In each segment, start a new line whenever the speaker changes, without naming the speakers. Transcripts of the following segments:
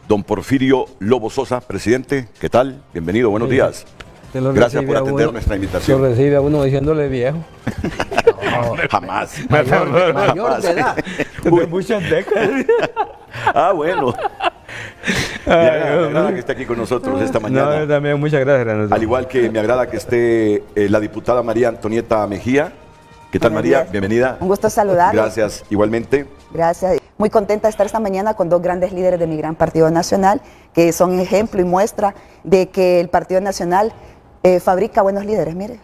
Don Porfirio Lobo Sosa, presidente, ¿qué tal? Bienvenido, buenos días. Gracias por atender nuestra invitación.
Lo recibe a uno diciéndole viejo.
No, jamás.
Mayor de edad. De muchas décadas.
Bueno. Me agrada que esté aquí con nosotros esta mañana.
No, también muchas gracias.
Al igual que me agrada que esté la diputada María Antonieta Mejía. ¿Qué tal, María? Bienvenida.
Un gusto saludarla.
Gracias, igualmente.
Gracias. Muy contenta de estar esta mañana con dos grandes líderes de mi gran Partido Nacional, que son ejemplo y muestra de que el Partido Nacional fabrica buenos líderes, mire.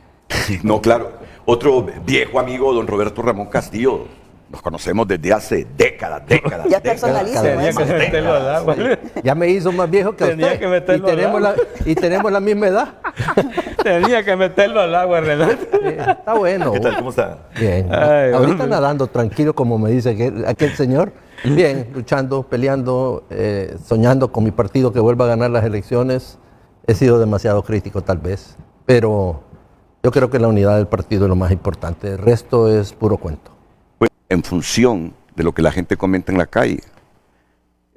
No, claro. Otro viejo amigo, don Roberto Ramón Castillo. Nos conocemos desde hace décadas.
Ya personalísimo.
Tenía que meterlo al agua.
Ya me hizo más viejo que
Tenía
usted.
Que meterlo
y tenemos la misma edad.
Tenía que meterlo al agua, Renato.
Está bueno.
¿Qué tal? ¿Cómo está?
Bien.
Ay,
ahorita
hombre.
nadando tranquilo, como me dice aquel señor. Bien, luchando, peleando, soñando con mi partido que vuelva a ganar las elecciones. He sido demasiado crítico tal vez, pero yo creo que la unidad del partido es lo más importante. El resto es puro cuento.
En función de lo que la gente comenta en la calle,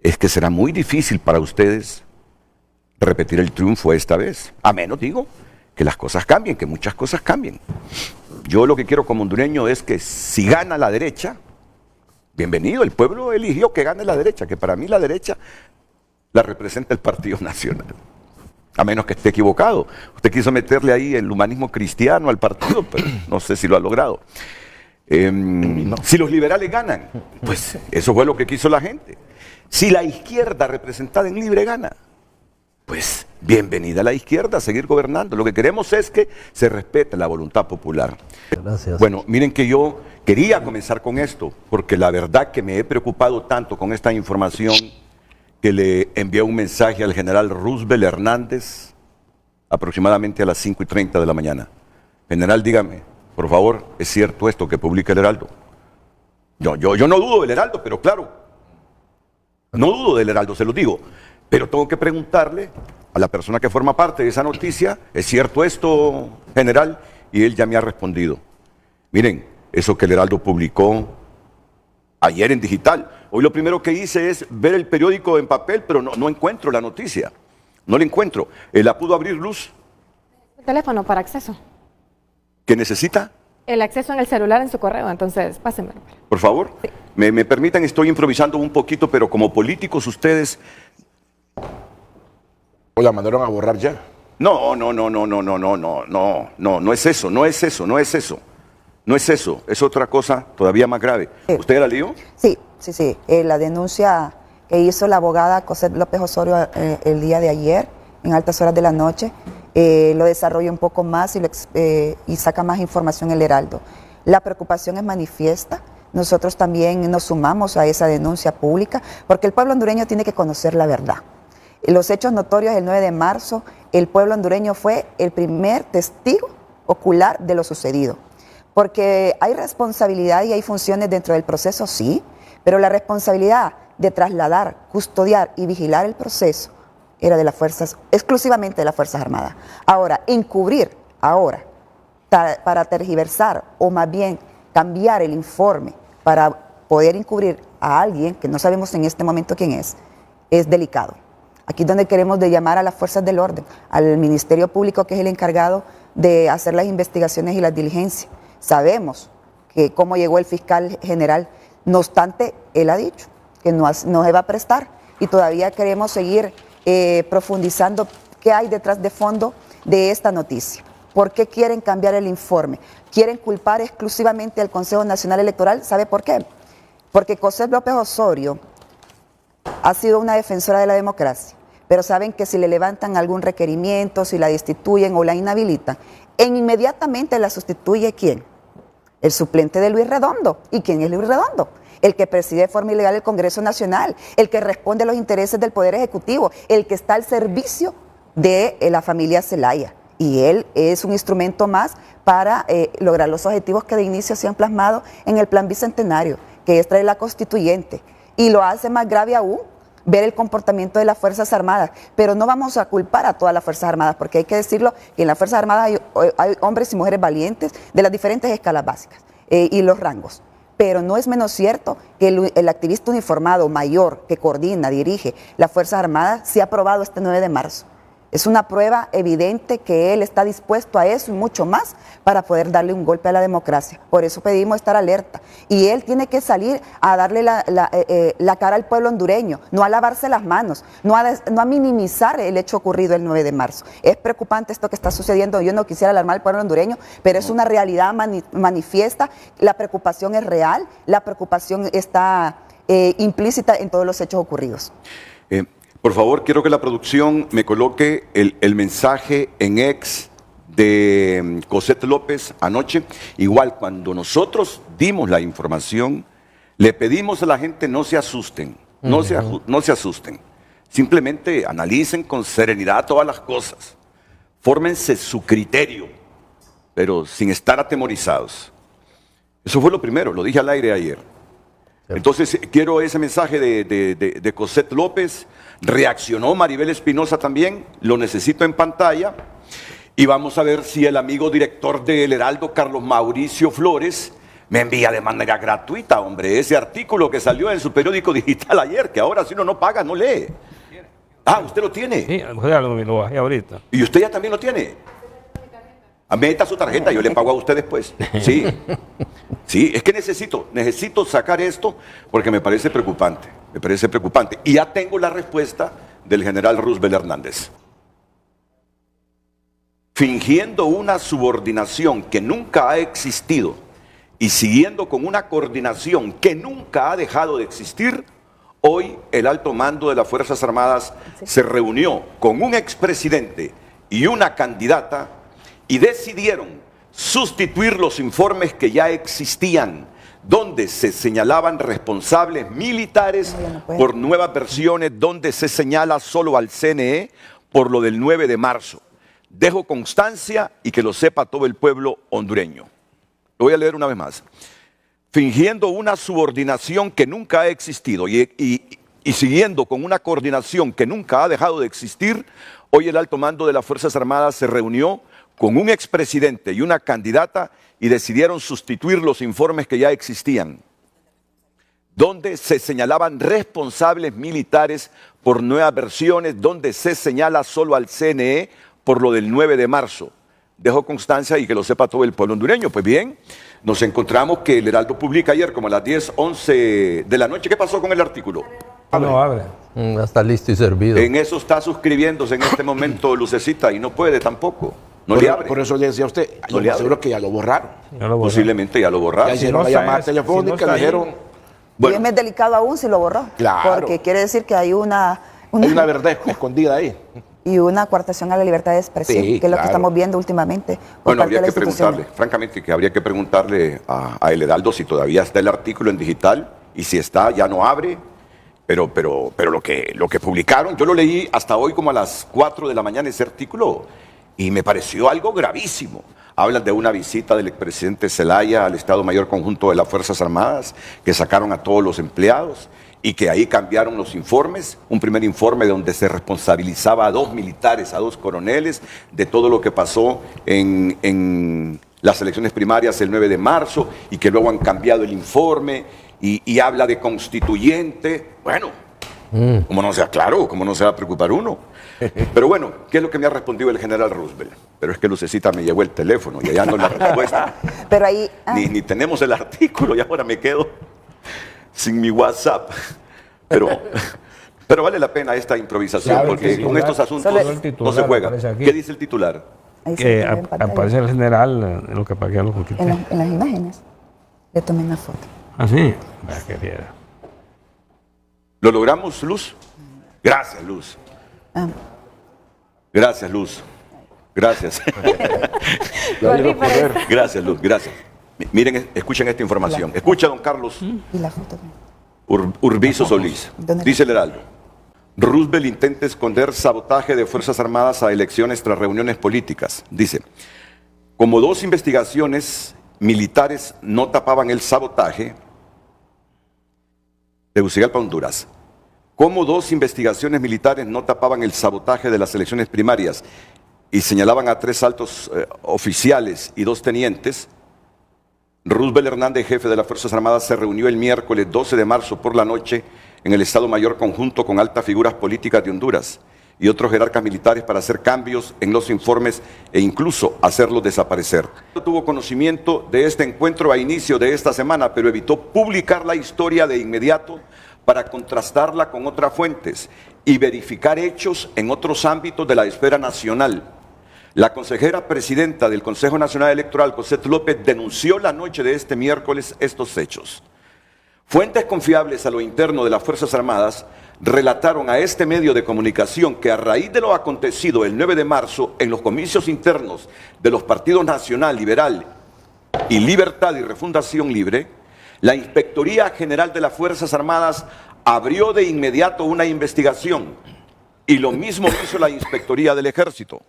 es que será muy difícil para ustedes repetir el triunfo esta vez, a menos, digo, que las cosas cambien, que muchas cosas cambien. Yo lo que quiero como hondureño es que si gana la derecha, bienvenido, el pueblo eligió que gane la derecha, que para mí la derecha la representa el Partido Nacional, a menos que esté equivocado. Usted quiso meterle ahí el humanismo cristiano al partido, pero no sé si lo ha logrado. Si los liberales ganan, pues eso fue lo que quiso la gente. Si la izquierda representada en Libre gana, pues bienvenida a la izquierda a seguir gobernando. Lo que queremos es que se respete la voluntad popular.
Gracias.
Bueno, miren que yo quería comenzar con esto, porque la verdad que me he preocupado tanto con esta información que le envié un mensaje al general Roosevelt Hernández aproximadamente a las 5:30 de la mañana. General, dígame. Por favor, ¿es cierto esto que publica el Heraldo? Yo no dudo del Heraldo, pero claro, no dudo del Heraldo, se lo digo. Pero tengo que preguntarle a la persona que forma parte de esa noticia, ¿es cierto esto, general? Y él ya me ha respondido. Miren, eso que el Heraldo publicó ayer en digital. Hoy lo primero que hice es ver el periódico en papel, pero no encuentro la noticia. No la encuentro. ¿La pudo abrir, Luz?
Teléfono para acceso.
¿Qué necesita?
El acceso en el celular en su correo, entonces pásenmelo.
Por favor,
Sí.
me permitan, estoy improvisando un poquito, pero como políticos ustedes...
¿O la mandaron a borrar ya?
No es eso, no es eso, es otra cosa todavía más grave. ¿Usted la lió?
Sí. La denuncia que hizo la abogada Cosette López Osorio el día de ayer, en altas horas de la noche, lo desarrolla un poco más y saca más información el Heraldo. La preocupación es manifiesta. Nosotros también nos sumamos a esa denuncia pública porque el pueblo hondureño tiene que conocer la verdad. Los hechos notorios del 9 de marzo, el pueblo hondureño fue el primer testigo ocular de lo sucedido. Porque hay responsabilidad y hay funciones dentro del proceso, sí, pero la responsabilidad de trasladar, custodiar y vigilar el proceso era de las fuerzas, exclusivamente de las Fuerzas Armadas. Ahora, encubrir para tergiversar o más bien cambiar el informe para poder encubrir a alguien que no sabemos en este momento quién es delicado. Aquí es donde queremos de llamar a las fuerzas del orden, al Ministerio Público, que es el encargado de hacer las investigaciones y las diligencias. Sabemos que cómo llegó el fiscal general, no obstante, él ha dicho que no se va a prestar y todavía queremos seguir profundizando qué hay detrás de fondo de esta noticia. ¿Por qué quieren cambiar el informe? ¿Quieren culpar exclusivamente al Consejo Nacional Electoral? ¿Sabe por qué? Porque Cosette López Osorio ha sido una defensora de la democracia, pero saben que si le levantan algún requerimiento, si la destituyen o la inhabilitan, inmediatamente la sustituye ¿quién? El suplente de Luis Redondo. ¿Y quién es Luis Redondo? El que preside de forma ilegal el Congreso Nacional, el que responde a los intereses del Poder Ejecutivo, el que está al servicio de la familia Zelaya. Y él es un instrumento más para lograr los objetivos que de inicio se han plasmado en el Plan Bicentenario, que es traer la constituyente. Y lo hace más grave aún ver el comportamiento de las Fuerzas Armadas. Pero no vamos a culpar a todas las Fuerzas Armadas, porque hay que decirlo, que en las Fuerzas Armadas hay hombres y mujeres valientes de las diferentes escalas básicas y los rangos. pero no es menos cierto que el activista uniformado mayor que coordina, dirige las Fuerzas Armadas, se ha aprobado este 9 de marzo. Es una prueba evidente que él está dispuesto a eso y mucho más para poder darle un golpe a la democracia. Por eso pedimos estar alerta. Y él tiene que salir a darle la cara al pueblo hondureño, no a lavarse las manos, no a minimizar el hecho ocurrido el 9 de marzo. Es preocupante esto que está sucediendo. Yo no quisiera alarmar al pueblo hondureño, pero es una realidad manifiesta. La preocupación es real, la preocupación está implícita en todos los hechos ocurridos.
Por favor, quiero que la producción me coloque el mensaje en ex de Cosette López anoche. Igual, cuando nosotros dimos la información, le pedimos a la gente no se asusten, no se asusten. Simplemente analicen con serenidad todas las cosas. Fórmense su criterio, pero sin estar atemorizados. Eso fue lo primero, lo dije al aire ayer. Entonces, quiero ese mensaje de Cosette López. Reaccionó Maribel Espinosa también, lo necesito en pantalla. Y vamos a ver si el amigo director del Heraldo, Carlos Mauricio Flores, me envía de manera gratuita, hombre, ese artículo que salió en su periódico digital ayer, que ahora si uno no paga, no lee. Ah, ¿usted lo tiene?
Sí, ya lo bajé ahorita.
¿Y usted ya también lo tiene? Meta su tarjeta, yo le pago a usted después. Sí, sí, es que necesito sacar esto porque me parece preocupante, Y ya tengo la respuesta del general Roosevelt Hernández. Fingiendo una subordinación que nunca ha existido y siguiendo con una coordinación que nunca ha dejado de existir, hoy el alto mando de las Fuerzas Armadas se reunió con un expresidente y una candidata y decidieron sustituir los informes que ya existían, donde se señalaban responsables militares por nuevas versiones, donde se señala solo al CNE por lo del 9 de marzo. Dejo constancia y que lo sepa todo el pueblo hondureño. Lo voy a leer una vez más. Fingiendo una subordinación que nunca ha existido y siguiendo con una coordinación que nunca ha dejado de existir, hoy el alto mando de las Fuerzas Armadas se reunió con un expresidente y una candidata y decidieron sustituir los informes que ya existían, donde se señalaban responsables militares por nuevas versiones, donde se señala solo al CNE por lo del 9 de marzo. Dejo constancia y que lo sepa todo el pueblo hondureño. Pues bien, nos encontramos que el Heraldo publica ayer como a las 10, 11 de la noche. ¿Qué pasó con el artículo?
No abre.
Está listo y servido.
En eso está suscribiéndose en este momento Lucecita y no puede tampoco. No le abre.
Por eso le decía a usted,
No
yo
le
seguro que ya lo borraron.
Posiblemente ya lo borraron.
Ya hicieron
no
la llamada
está-
telefónica,
si no está
dijeron,
Y es más delicado aún si lo borró.
Claro.
Porque quiere decir que hay
hay una verdad escondida ahí.
y una coartación a la libertad de expresión,
Sí,
que es lo que
claro.
estamos viendo últimamente por
Bueno,
parte
habría
de la
que
institución.
preguntarle, francamente, que habría que preguntarle a El Heraldo si todavía está el artículo en digital y si está, ya no abre. Pero lo que publicaron, yo lo leí hasta hoy como a las 4 de la mañana ese artículo y me pareció algo gravísimo. Hablan de una visita del expresidente Zelaya al Estado Mayor Conjunto de las Fuerzas Armadas, que sacaron a todos los empleados y que ahí cambiaron los informes. Un primer informe donde se responsabilizaba a 2 militares, a 2 coroneles, de todo lo que pasó en las elecciones primarias el 9 de marzo y que luego han cambiado el informe y habla de constituyente. Bueno, como no sea claro, como no se va a preocupar uno. Pero bueno, ¿qué es lo que me ha respondido el general Roosevelt? Pero es que Lucecita me llevó el teléfono y allá no la respuesta.
Pero ahí...
Ni tenemos el artículo y ahora me quedo sin mi WhatsApp. Pero vale la pena esta improvisación
Claro,
porque
sí,
con
sí,
estos
claro.
asuntos
Solo
el titular
no se juega.
aparece aquí.
¿Qué dice el titular?
ahí se
Que
ve en pantalla.
aparece el general en lo que para que lo quité.
En las imágenes. Le tomé una foto.
¿Ah, sí? Vaya, qué fiera.
¿Lo logramos, Luz? Gracias, Luz.
Ah.
Gracias, Luz. Gracias.
Volví para esta.
Gracias, Luz. Gracias. Miren, escuchen esta información. Escucha, don Carlos
Y la foto.
Urbizo Solís.
¿Dónde?
Dice el Heraldo. Roosevelt intenta esconder sabotaje de Fuerzas Armadas a elecciones tras reuniones políticas. Dice, como 2 investigaciones militares no tapaban el sabotaje, Tegucigalpa, Honduras. Como 2 investigaciones militares no tapaban el sabotaje de las elecciones primarias y señalaban a 3 altos oficiales y 2 tenientes, Roosevelt Hernández, jefe de las Fuerzas Armadas, se reunió el miércoles 12 de marzo por la noche en el Estado Mayor conjunto con altas figuras políticas de Honduras y otros jerarcas militares para hacer cambios en los informes e incluso hacerlos desaparecer. Tuvo conocimiento de este encuentro a inicio de esta semana, pero evitó publicar la historia de inmediato para contrastarla con otras fuentes y verificar hechos en otros ámbitos de la esfera nacional. La consejera presidenta del Consejo Nacional Electoral, Cosette López, denunció la noche de este miércoles estos hechos. Fuentes confiables a lo interno de las Fuerzas Armadas relataron a este medio de comunicación que a raíz de lo acontecido el 9 de marzo en los comicios internos de los partidos Nacional, Liberal y Libertad y Refundación Libre, la Inspectoría General de las Fuerzas Armadas abrió de inmediato una investigación y lo mismo hizo la Inspectoría del Ejército.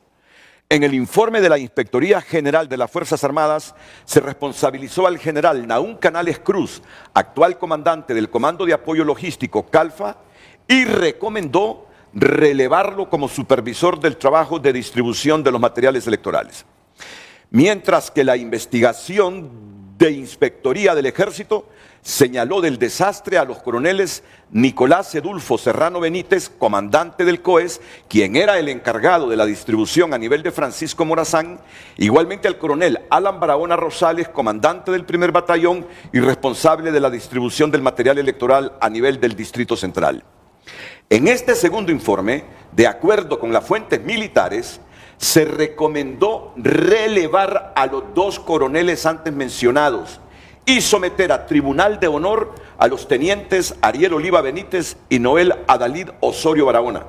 En el informe de la Inspectoría General de las Fuerzas Armadas se responsabilizó al general Nahum Canales Cruz, actual comandante del Comando de Apoyo Logístico CALFA, y recomendó relevarlo como supervisor del trabajo de distribución de los materiales electorales. Mientras que la investigación de Inspectoría del Ejército señaló del desastre a los coroneles Nicolás Edulfo Serrano Benítez, comandante del COES, quien era el encargado de la distribución a nivel de Francisco Morazán, igualmente al coronel Alan Barahona Rosales, comandante del primer batallón y responsable de la distribución del material electoral a nivel del Distrito Central. En este segundo informe, de acuerdo con las fuentes militares, se recomendó relevar a los dos coroneles antes mencionados y someter a tribunal de honor a los tenientes Ariel Oliva Benítez y Noel Adalid Osorio Barahona.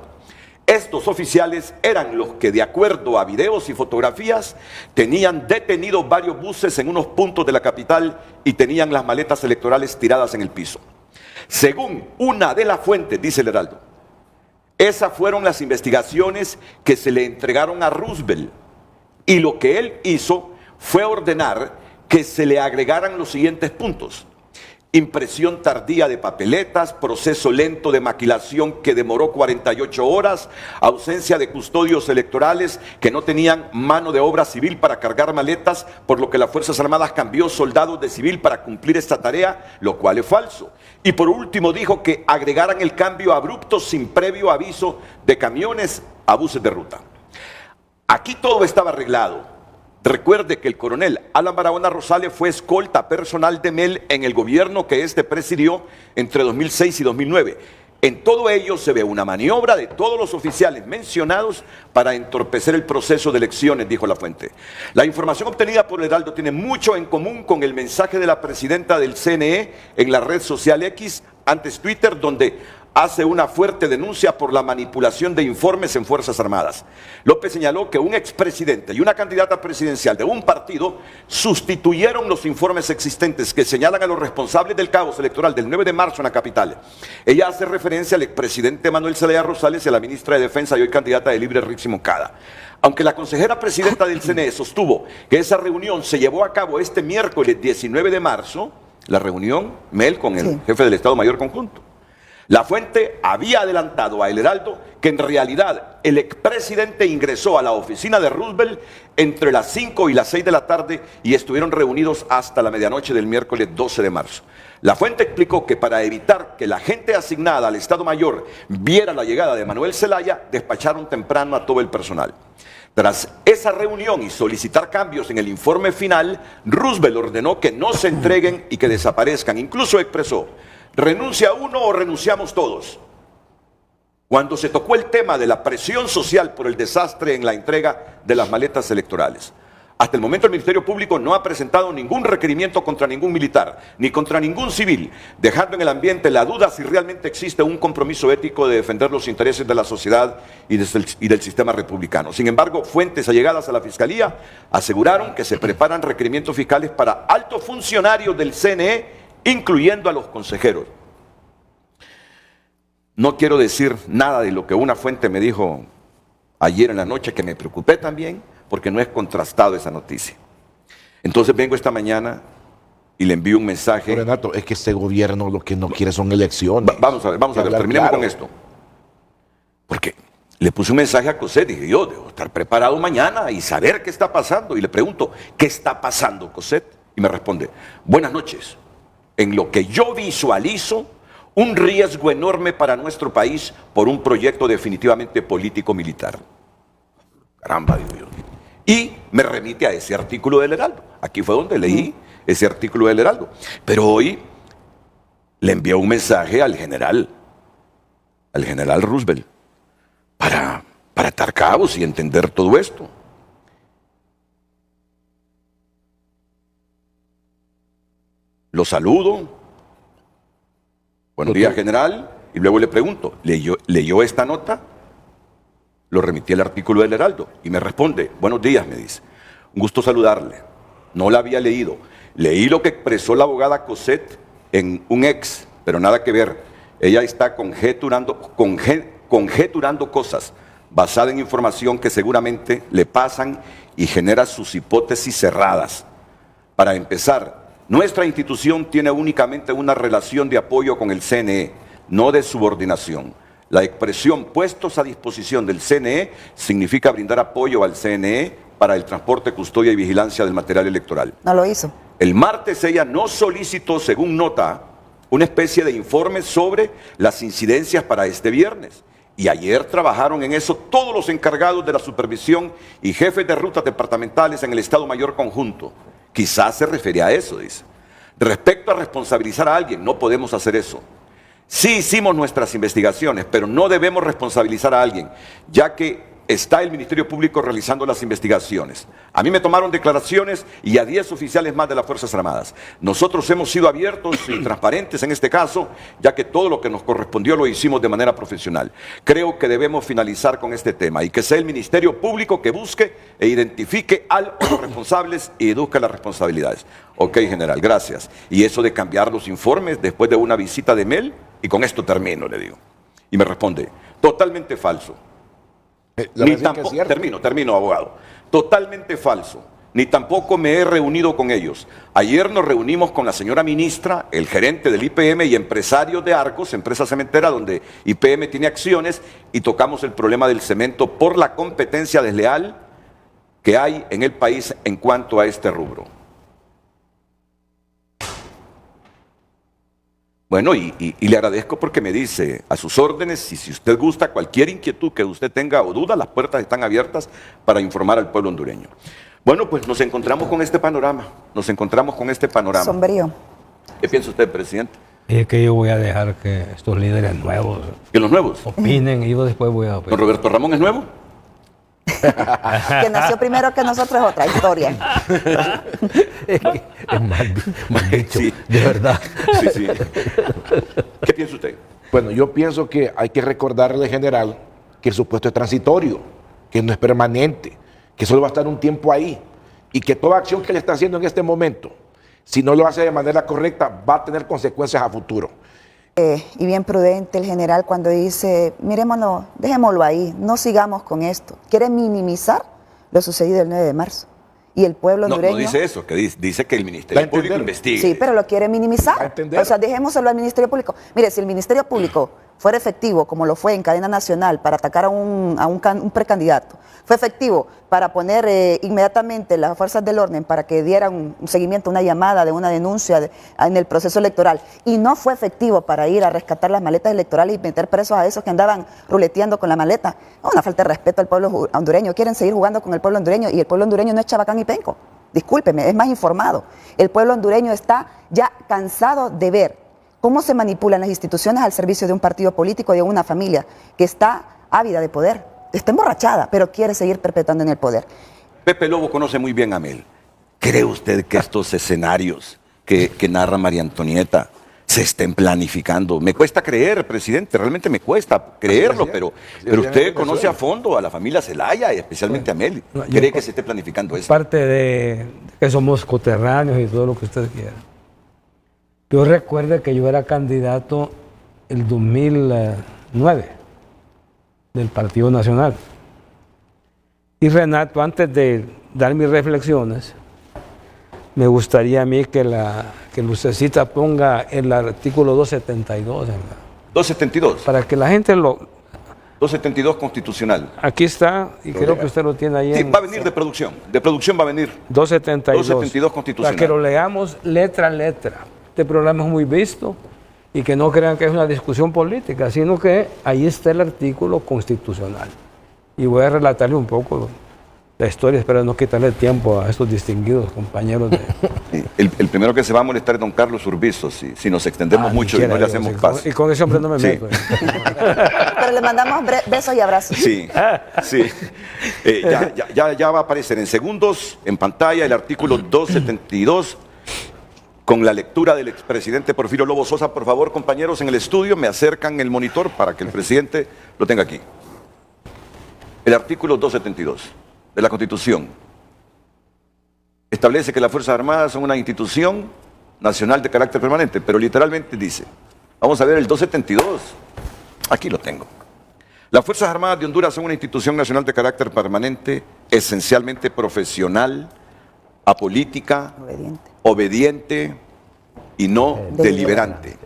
Estos oficiales eran los que, de acuerdo a videos y fotografías, tenían detenidos varios buses en unos puntos de la capital y tenían las maletas electorales tiradas en el piso. Según una de las fuentes, dice el Heraldo, esas fueron las investigaciones que se le entregaron a Roosevelt y lo que él hizo fue ordenar que se le agregaran los siguientes puntos: impresión tardía de papeletas, proceso lento de maquilación que demoró 48 horas, ausencia de custodios electorales que no tenían mano de obra civil para cargar maletas, por lo que las Fuerzas Armadas cambió soldados de civil para cumplir esta tarea, lo cual es falso. Y por último dijo que agregaran el cambio abrupto sin previo aviso de camiones a buses de ruta. Aquí todo estaba arreglado. Recuerde que el coronel Alan Barahona Rosales fue escolta personal de Mel en el gobierno que éste presidió entre 2006 y 2009. En todo ello se ve una maniobra de todos los oficiales mencionados para entorpecer el proceso de elecciones, dijo la fuente. La información obtenida por el Heraldo tiene mucho en común con el mensaje de la presidenta del CNE en la red social X, antes Twitter, donde hace una fuerte denuncia por la manipulación de informes en Fuerzas Armadas. López señaló que un expresidente y una candidata presidencial de un partido sustituyeron los informes existentes que señalan a los responsables del caos electoral del 9 de marzo en la capital. Ella hace referencia al expresidente Manuel Zelaya Rosales y a la ministra de Defensa y hoy candidata de Libre Rixi Moncada. Aunque la consejera presidenta del CNE sostuvo que esa reunión se llevó a cabo este miércoles 19 de marzo, la reunión, Mel, con el jefe del Estado Mayor Conjunto, la fuente había adelantado a El Heraldo que en realidad el expresidente ingresó a la oficina de Roosevelt entre las 5 y las 6 de la tarde y estuvieron reunidos hasta la medianoche del miércoles 12 de marzo. La fuente explicó que para evitar que la gente asignada al Estado Mayor viera la llegada de Manuel Zelaya, despacharon temprano a todo el personal. Tras esa reunión y solicitar cambios en el informe final, Roosevelt ordenó que no se entreguen y que desaparezcan. Incluso expresó: renuncia uno o renunciamos todos. Cuando se tocó el tema de la presión social por el desastre en la entrega de las maletas electorales, hasta el momento el Ministerio Público no ha presentado ningún requerimiento contra ningún militar, ni contra ningún civil, dejando en el ambiente la duda si realmente existe un compromiso ético de defender los intereses de la sociedad y del sistema republicano. Sin embargo, fuentes allegadas a la Fiscalía aseguraron que se preparan requerimientos fiscales para altos funcionarios del CNE, incluyendo a los consejeros. No quiero decir nada de lo que una fuente me dijo ayer en la noche, que me preocupé también, porque no es contrastado esa noticia. Entonces vengo esta mañana y le envío un mensaje.
Renato, es que este gobierno lo que no quiere son elecciones.
Vamos a ver, terminemos con esto. Porque le puse un mensaje a Cosette y dije, yo debo estar preparado mañana y saber qué está pasando. Y le pregunto, ¿qué está pasando, Cosette? Y me responde, buenas noches. En lo que yo visualizo, un riesgo enorme para nuestro país por un proyecto definitivamente político-militar. Caramba, digo yo. Y me remite a ese artículo del Heraldo. Aquí fue donde leí ese artículo del Heraldo. Pero hoy le envió un mensaje al general Roosevelt, para atar cabos y entender todo esto. Lo saludo. Buenos días, general. Y luego le pregunto, ¿leyó esta nota? Lo remití al artículo del Heraldo y me responde, buenos días, me dice. Un gusto saludarle. No la había leído. Leí lo que expresó la abogada Cosette en un ex, pero nada que ver. Ella está conjeturando cosas basadas en información que seguramente le pasan y genera sus hipótesis cerradas. Para empezar, nuestra institución tiene únicamente una relación de apoyo con el CNE, no de subordinación. La expresión puestos a disposición del CNE significa brindar apoyo al CNE para el transporte, custodia y vigilancia del material electoral.
No lo hizo.
El martes ella no solicitó, según nota, una especie de informe sobre las incidencias para este viernes. Y ayer trabajaron en eso todos los encargados de la supervisión y jefes de rutas departamentales en el Estado Mayor Conjunto. Quizás se refiere a eso, dice. Respecto a responsabilizar a alguien, no podemos hacer eso. Sí hicimos nuestras investigaciones, pero no debemos responsabilizar a alguien, ya que está el Ministerio Público realizando las investigaciones. A mí me tomaron declaraciones y a 10 oficiales más de las Fuerzas Armadas. Nosotros hemos sido abiertos y transparentes en este caso, ya que todo lo que nos correspondió lo hicimos de manera profesional. Creo que debemos finalizar con este tema y que sea el Ministerio Público que busque e identifique a los responsables y deduzca las responsabilidades. Ok, general, gracias. Y eso de cambiar los informes después de una visita de Mel, y con esto termino, le digo. Y me responde, totalmente falso. Ni tampoco, termino, abogado. Totalmente falso. Ni tampoco me he reunido con ellos. Ayer nos reunimos con la señora ministra, el gerente del IPM y empresarios de Arcos, empresa cementera donde IPM tiene acciones, y tocamos el problema del cemento por la competencia desleal que hay en el país en cuanto a este rubro. Bueno, y le agradezco porque me dice a sus órdenes, y si usted gusta, cualquier inquietud que usted tenga o duda, las puertas están abiertas para informar al pueblo hondureño. Bueno, pues nos encontramos con este panorama,
Sombrío.
¿Qué piensa usted, presidente?
Es que yo voy a dejar que estos líderes nuevos
¿Que los nuevos?
opinen y yo después voy a opinar.
¿Don Roberto Ramón es nuevo?
Que nació primero que nosotros es otra historia.
Es mal dicho,
Sí.
de verdad.
Sí. ¿Qué piensa usted?
Bueno, yo pienso que hay que recordarle, general, que su puesto es transitorio, que no es permanente, que solo va a estar un tiempo ahí y que toda acción que le está haciendo en este momento, si no lo hace de manera correcta, va a tener consecuencias a futuro.
Y bien prudente el general cuando dice, miremoslo, dejémoslo ahí, no sigamos con esto. Quiere minimizar lo sucedido el 9 de marzo. Y el pueblo hondureño...
No dice eso, que dice que el Ministerio Público investigue.
Sí, pero lo quiere minimizar. O sea, dejémoselo al Ministerio Público. Mire, si el Ministerio Público fuera efectivo, como lo fue en cadena nacional, para atacar a un precandidato, fue efectivo para poner inmediatamente las fuerzas del orden para que dieran un seguimiento, una llamada de una denuncia en el proceso electoral, y no fue efectivo para ir a rescatar las maletas electorales y meter presos a esos que andaban ruleteando con la maleta, una falta de respeto al pueblo hondureño. Quieren seguir jugando con el pueblo hondureño, y el pueblo hondureño no es Chabacán y Penco. Discúlpeme, es más informado. El pueblo hondureño está ya cansado de ver cómo se manipulan las instituciones al servicio de un partido político y de una familia que está ávida de poder, está emborrachada, pero quiere seguir perpetuando en el poder.
Pepe Lobo conoce muy bien a Mel. ¿Cree usted que estos escenarios que narra María Antonieta se estén planificando? Me cuesta creer, presidente, realmente me cuesta creerlo, pero usted conoce a fondo a la familia Zelaya y especialmente a Mel. ¿Cree que se esté planificando eso?
Parte de que somos coterráneos y todo lo que usted quiera. Yo recuerdo que yo era candidato el 2009 del Partido Nacional. Y Renato, antes de dar mis reflexiones, me gustaría a mí que Lucecita ponga el artículo 272.
272.
Para que la gente
272 constitucional.
Aquí está, y creo que usted lo tiene ahí.
Sí, va a venir de producción va a venir.
272.
272 constitucional.
Para que lo leamos letra a letra. Este programa es muy visto y que no crean que es una discusión política, sino que ahí está el artículo constitucional. Y voy a relatarle un poco la historia, espero no quitarle tiempo a estos distinguidos compañeros.
Sí, el primero que se va a molestar es don Carlos Urbizo, si nos extendemos mucho y no le hacemos paso.
Y con ese hombre no me
Sí.
meto.
Pero le mandamos besos y abrazos.
Sí, sí. Ya va a aparecer en segundos en pantalla el artículo 272 con la lectura del expresidente Porfirio Lobo Sosa. Por favor, compañeros en el estudio, me acercan el monitor para que el presidente lo tenga aquí. El artículo 272 de la Constitución establece que las Fuerzas Armadas son una institución nacional de carácter permanente, pero literalmente dice, vamos a ver el 272, aquí lo tengo. Las Fuerzas Armadas de Honduras son una institución nacional de carácter permanente, esencialmente profesional, apolítica, obediente y no deliberante.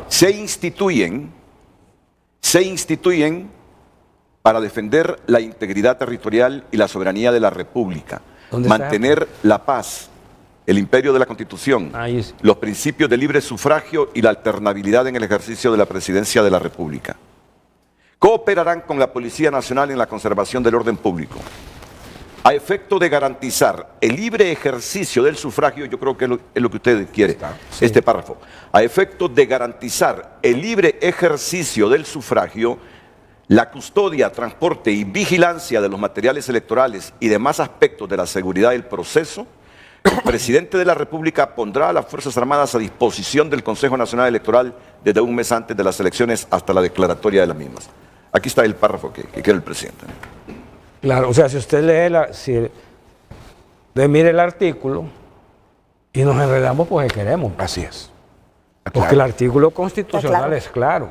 Se instituyen para defender la integridad territorial y la soberanía de la República, mantener la paz, el imperio de la Constitución, los principios de libre sufragio y la alternabilidad en el ejercicio de la presidencia de la República. Cooperarán con la Policía Nacional en la conservación del orden público. A efecto de garantizar el libre ejercicio del sufragio, yo creo que es lo que usted quiere, este párrafo. A efecto de garantizar el libre ejercicio del sufragio, la custodia, transporte y vigilancia de los materiales electorales y demás aspectos de la seguridad del proceso, el presidente de la República pondrá a las Fuerzas Armadas a disposición del Consejo Nacional Electoral desde un mes antes de las elecciones hasta la declaratoria de las mismas. Aquí está el párrafo que quiere el presidente.
Claro, o sea, si usted mire el artículo y nos enredamos, pues que queremos.
Así es.
Porque el artículo constitucional es claro.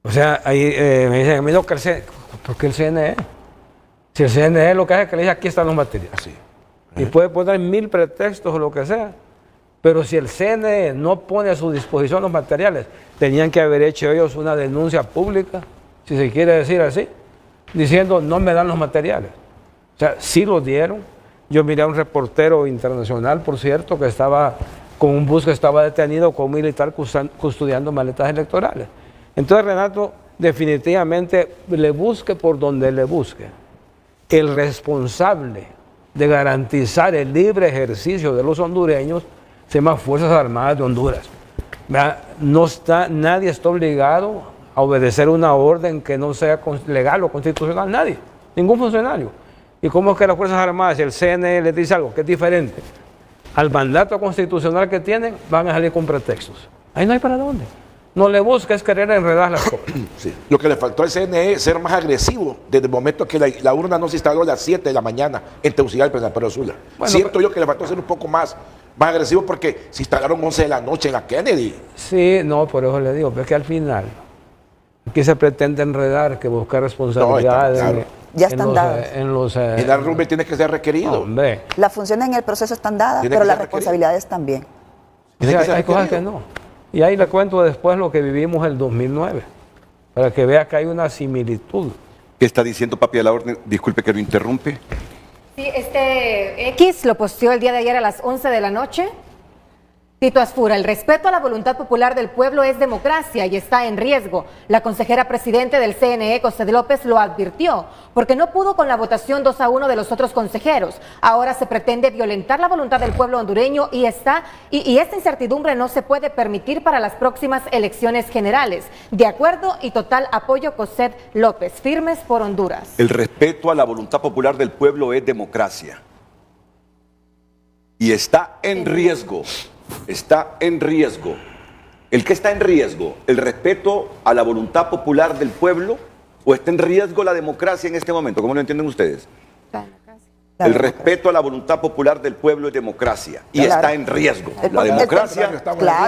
O sea, ahí me dicen a mí, no, ¿por qué el CNE? Si el CNE lo que hace es que le dice aquí están los materiales.
Así.
Y puede poner 1000 pretextos o lo que sea. Pero si el CNE no pone a su disposición los materiales, tenían que haber hecho ellos una denuncia pública, si se quiere decir así, diciendo no me dan los materiales. O sea, sí los dieron. Yo miré a un reportero internacional, por cierto, que estaba con un bus que estaba detenido con un militar custodiando maletas electorales. Entonces, Renato, definitivamente le busque por donde le busque. El responsable de garantizar el libre ejercicio de los hondureños se llama Fuerzas Armadas de Honduras. Nadie está obligado a obedecer una orden que no sea legal o constitucional, nadie, ningún funcionario. ¿Y cómo es que las Fuerzas Armadas, si el CNE les dice algo que es diferente al mandato constitucional que tienen, van a salir con pretextos? Ahí no hay para dónde. No le busca, es querer enredar las cosas.
Sí. Lo que le faltó al CNE es ser más agresivo desde el momento que la urna no se instaló a las 7 de la mañana en Tegucigalpa, en San Pedro Sula. Bueno, siento yo que le faltó ser un poco más agresivo porque se instalaron 11 de la noche en la Kennedy.
Sí, no, por eso le digo, pero es que al final aquí se pretende enredar, que buscar responsabilidades.
No, ya están dadas.
Y la rumbe tiene que ser requerido.
Hombre.
Las funciones en el proceso están dadas, pero las responsabilidades también.
O sea, hay cosas que no. Y ahí le cuento después lo que vivimos el 2009, para que vea que hay una similitud.
¿Qué está diciendo papi a la orden? Disculpe que lo interrumpe.
Sí, X lo posteó el día de ayer a las 11 de la noche. Tito Asfura, el respeto a la voluntad popular del pueblo es democracia y está en riesgo. La consejera presidente del CNE, José López, lo advirtió, porque no pudo con la votación 2-1 de los otros consejeros. Ahora se pretende violentar la voluntad del pueblo hondureño y esta incertidumbre no se puede permitir para las próximas elecciones generales. De acuerdo y total apoyo, José López, firmes por Honduras.
El respeto a la voluntad popular del pueblo es democracia. Y está en riesgo. Está en riesgo. ¿El qué está en riesgo? ¿El respeto a la voluntad popular del pueblo o está en riesgo la democracia en este momento? ¿Cómo lo entienden ustedes? El respeto a la voluntad popular del pueblo es democracia y está en riesgo. La democracia,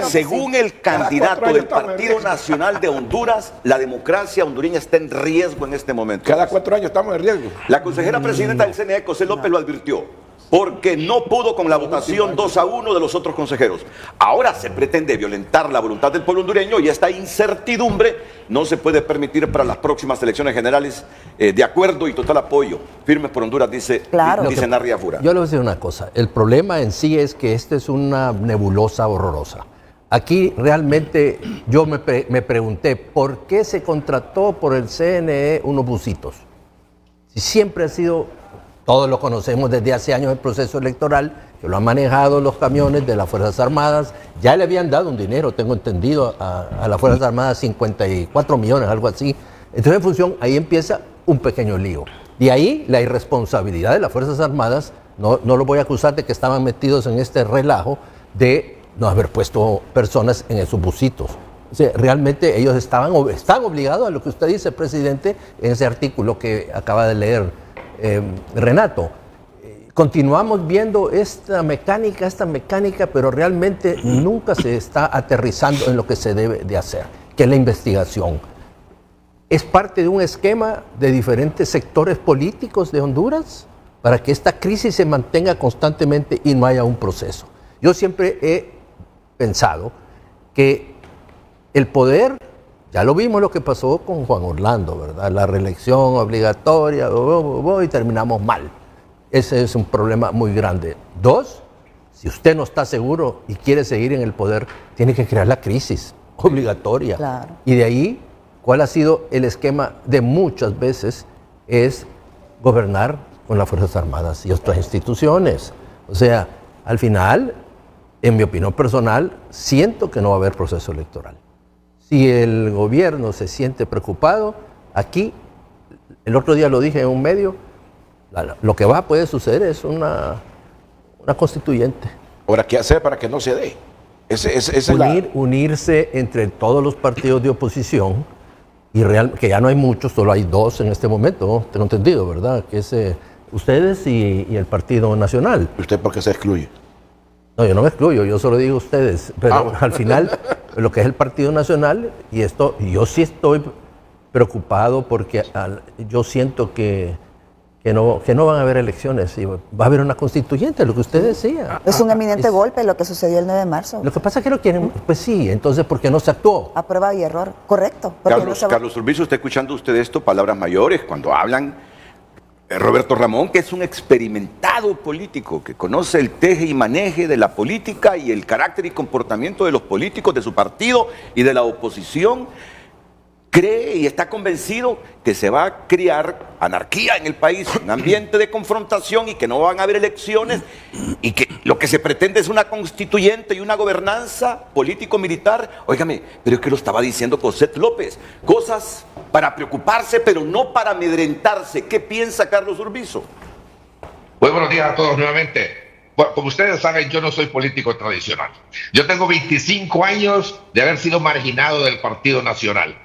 según el candidato del Partido Nacional de Honduras, la democracia hondureña está en riesgo en este momento.
Cada 4 años estamos en riesgo.
La consejera presidenta del CNE, José López, lo advirtió. porque no pudo con la votación 2-1 de los otros consejeros. Ahora se pretende violentar la voluntad del pueblo hondureño y esta incertidumbre no se puede permitir para las próximas elecciones generales. De acuerdo y total apoyo. Firmes por Honduras, dice,
Claro.
dice Narri Afura.
Yo le voy a decir una cosa. El problema en sí es que esta es una nebulosa horrorosa. Aquí realmente yo me pregunté por qué se contrató por el CNE unos busitos. Si siempre ha sido, todos lo conocemos desde hace años el proceso electoral, que lo han manejado los camiones de las Fuerzas Armadas, ya le habían dado un dinero, tengo entendido, a las Fuerzas Armadas 54 millones, algo así. Entonces en función, ahí empieza un pequeño lío. De ahí la irresponsabilidad de las Fuerzas Armadas, no lo voy a acusar de que estaban metidos en este relajo de no haber puesto personas en esos busitos. O sea, realmente ellos están obligados a lo que usted dice, presidente, en ese artículo que acaba de leer Renato. Continuamos viendo esta mecánica, pero realmente nunca se está aterrizando en lo que se debe de hacer, que es la investigación. Es parte de un esquema de diferentes sectores políticos de Honduras para que esta crisis se mantenga constantemente y no haya un proceso. Yo siempre he pensado que el poder, ya lo vimos lo que pasó con Juan Orlando, ¿verdad? La reelección obligatoria, y terminamos mal. Ese es un problema muy grande. Dos, si usted no está seguro y quiere seguir en el poder, tiene que crear la crisis obligatoria.
Claro.
Y de ahí, ¿cuál ha sido el esquema de muchas veces? Es gobernar con las Fuerzas Armadas y otras instituciones. O sea, al final, en mi opinión personal, siento que no va a haber proceso electoral. Si el gobierno se siente preocupado, aquí, el otro día lo dije en un medio, lo que puede suceder es una constituyente.
Ahora, ¿qué hacer para que no se dé?
Unirse entre todos los partidos de oposición, que ya no hay muchos, solo hay dos en este momento, ¿no? Tengo entendido, ¿verdad? Que es ustedes y el Partido Nacional.
¿Usted por qué se excluye?
No, yo no me excluyo, yo solo digo ustedes, pero al final lo que es el Partido Nacional, yo sí estoy preocupado porque yo siento que no van a haber elecciones, y va a haber una constituyente, lo que usted decía.
Es un eminente golpe lo que sucedió el 9 de marzo.
Lo que pasa es que lo quieren, pues sí, entonces ¿por qué no se actuó?
A prueba y error, correcto.
Carlos Urbizo, ¿está escuchando usted esto? Palabras mayores, cuando hablan Roberto Ramón, que es un experimentado político, que conoce el teje y maneje de la política y el carácter y comportamiento de los políticos de su partido y de la oposición, cree y está convencido que se va a crear anarquía en el país, un ambiente de confrontación y que no van a haber elecciones y que lo que se pretende es una constituyente y una gobernanza político-militar. Óigame, pero es que lo estaba diciendo Cosette López, cosas para preocuparse pero no para amedrentarse. ¿Qué piensa Carlos Urbizo?
Muy buenos días a todos nuevamente. Bueno, como ustedes saben, yo no soy político tradicional. Yo tengo 25 años de haber sido marginado del Partido Nacional.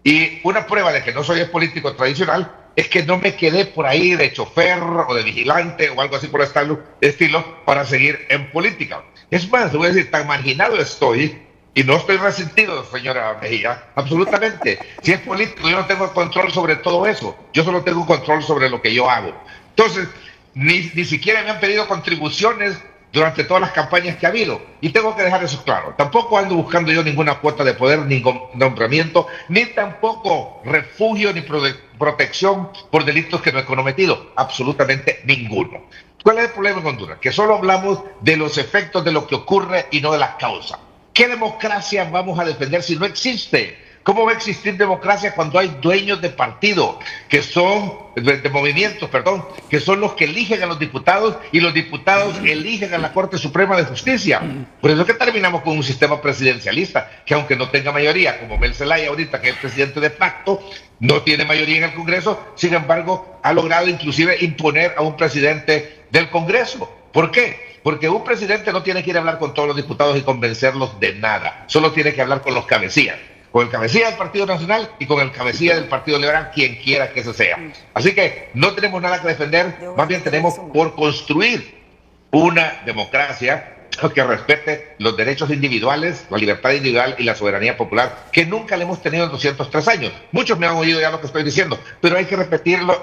Y una prueba de que no soy político tradicional es que no me quedé por ahí de chofer o de vigilante o algo así por estilo para seguir en política. Es más, te voy a decir, tan marginado estoy, y no estoy resentido, señora Mejía, absolutamente. Si es político, yo no tengo control sobre todo eso. Yo solo tengo control sobre lo que yo hago. Entonces, ni siquiera me han pedido contribuciones durante todas las campañas que ha habido. Y tengo que dejar eso claro. Tampoco ando buscando yo ninguna cuota de poder, ningún nombramiento, ni tampoco refugio ni protección por delitos que no he cometido. Absolutamente ninguno. ¿Cuál es el problema en Honduras? Que solo hablamos de los efectos de lo que ocurre y no de la causa. ¿Qué democracia vamos a defender si no existe? ¿Cómo va a existir democracia cuando hay dueños de partido, que son, de movimientos, perdón, que son los que eligen a los diputados y los diputados eligen a la Corte Suprema de Justicia? Por eso es que terminamos con un sistema presidencialista, que aunque no tenga mayoría, como Mel Zelaya ahorita, que es el presidente de facto, no tiene mayoría en el Congreso, sin embargo, ha logrado inclusive imponer a un presidente del Congreso. ¿Por qué? Porque un presidente no tiene que ir a hablar con todos los diputados y convencerlos de nada, solo tiene que hablar con los cabecillas. Con el cabecilla del Partido Nacional y con el cabecilla del Partido Liberal, quien quiera que ese sea. Así que no tenemos nada que defender, más bien tenemos por construir una democracia que respete los derechos individuales, la libertad individual y la soberanía popular, que nunca le hemos tenido en 203 años. Muchos me han oído ya lo que estoy diciendo, pero hay que repetirlo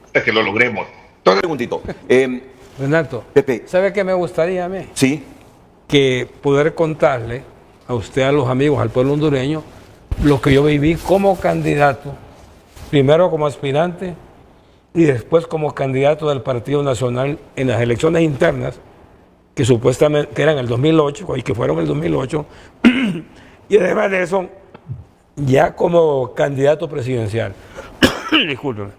hasta que lo logremos.
Un segundito.
Renato,
Pepe.
¿sabe qué me gustaría a mí?
Sí,
Que poder contarle a usted, a los amigos, al pueblo hondureño, lo que yo viví como candidato, primero como aspirante y después como candidato del Partido Nacional en las elecciones internas, que supuestamente eran el 2008, y que fueron el 2008, y además de eso, ya como candidato presidencial. Discúlpeme.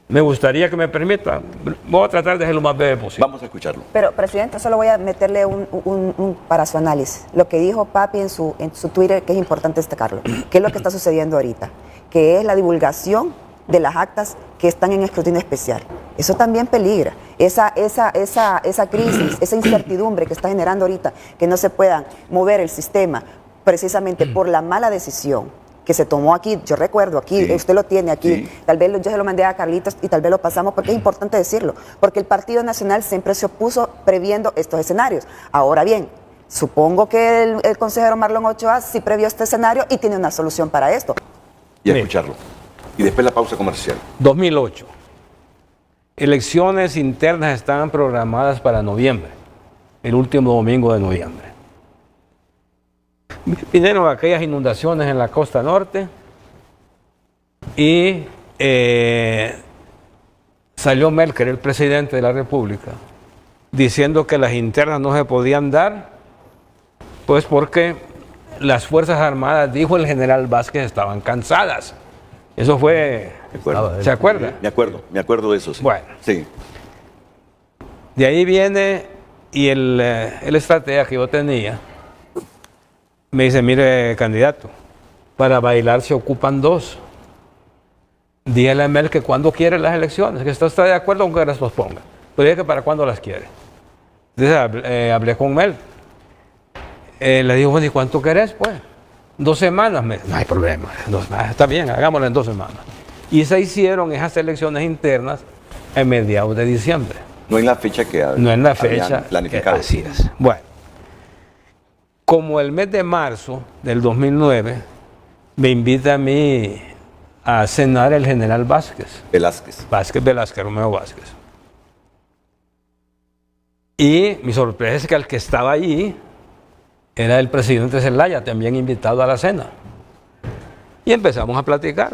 Me gustaría que me permita, voy a tratar de ser lo más breve posible.
vamos a escucharlo.
Pero, presidente, solo voy a meterle para su análisis. Lo que dijo Papi en su Twitter, que es importante destacarlo. ¿Qué es lo que está sucediendo ahorita? Que es la divulgación de las actas que están en escrutinio especial. Eso también peligra. Esa crisis, esa incertidumbre que está generando ahorita, que no se puedan mover el sistema precisamente por la mala decisión que se tomó aquí. Yo recuerdo aquí,
Sí.
usted lo tiene aquí,
Sí.
tal vez yo se lo mandé a Carlitos y tal vez lo pasamos, porque es importante decirlo, porque el Partido Nacional siempre se opuso previendo estos escenarios. Ahora bien, supongo que el consejero Marlon Ochoa sí previó este escenario y tiene una solución para esto.
Y a
Mire.
escucharlo. Y después la pausa comercial.
2008. Elecciones internas estaban programadas para noviembre, el último domingo de noviembre. Vinieron aquellas inundaciones en la costa norte y salió Merkel, el presidente de la República, diciendo que las internas no se podían dar, pues porque las Fuerzas Armadas, dijo el general Vázquez, estaban cansadas. Eso fue...
Me acuerdo.
¿Se acuerda?
Me acuerdo de eso, sí.
Bueno.
Sí.
De ahí viene, y el estratega que yo tenía me dice: mire, candidato, para bailar se ocupan dos. Dígale a Mel que cuando quiere las elecciones, que está de acuerdo con que las posponga, pero diga que para cuándo las quiere. Entonces hablé con Mel. Le digo: bueno, ¿y cuánto querés? Pues 2 semanas. No hay problema, está bien, hagámoslo en 2 semanas. Y se hicieron esas elecciones internas en mediados de diciembre.
No en la fecha que
No en la
habían
fecha.
planificado.
Así es. Bueno, como el mes de marzo del 2009, me invita a mí a cenar el general Vázquez.
Velázquez.
Romeo Vázquez. Y mi sorpresa es que el que estaba allí era el presidente Zelaya, también invitado a la cena. Y empezamos a platicar.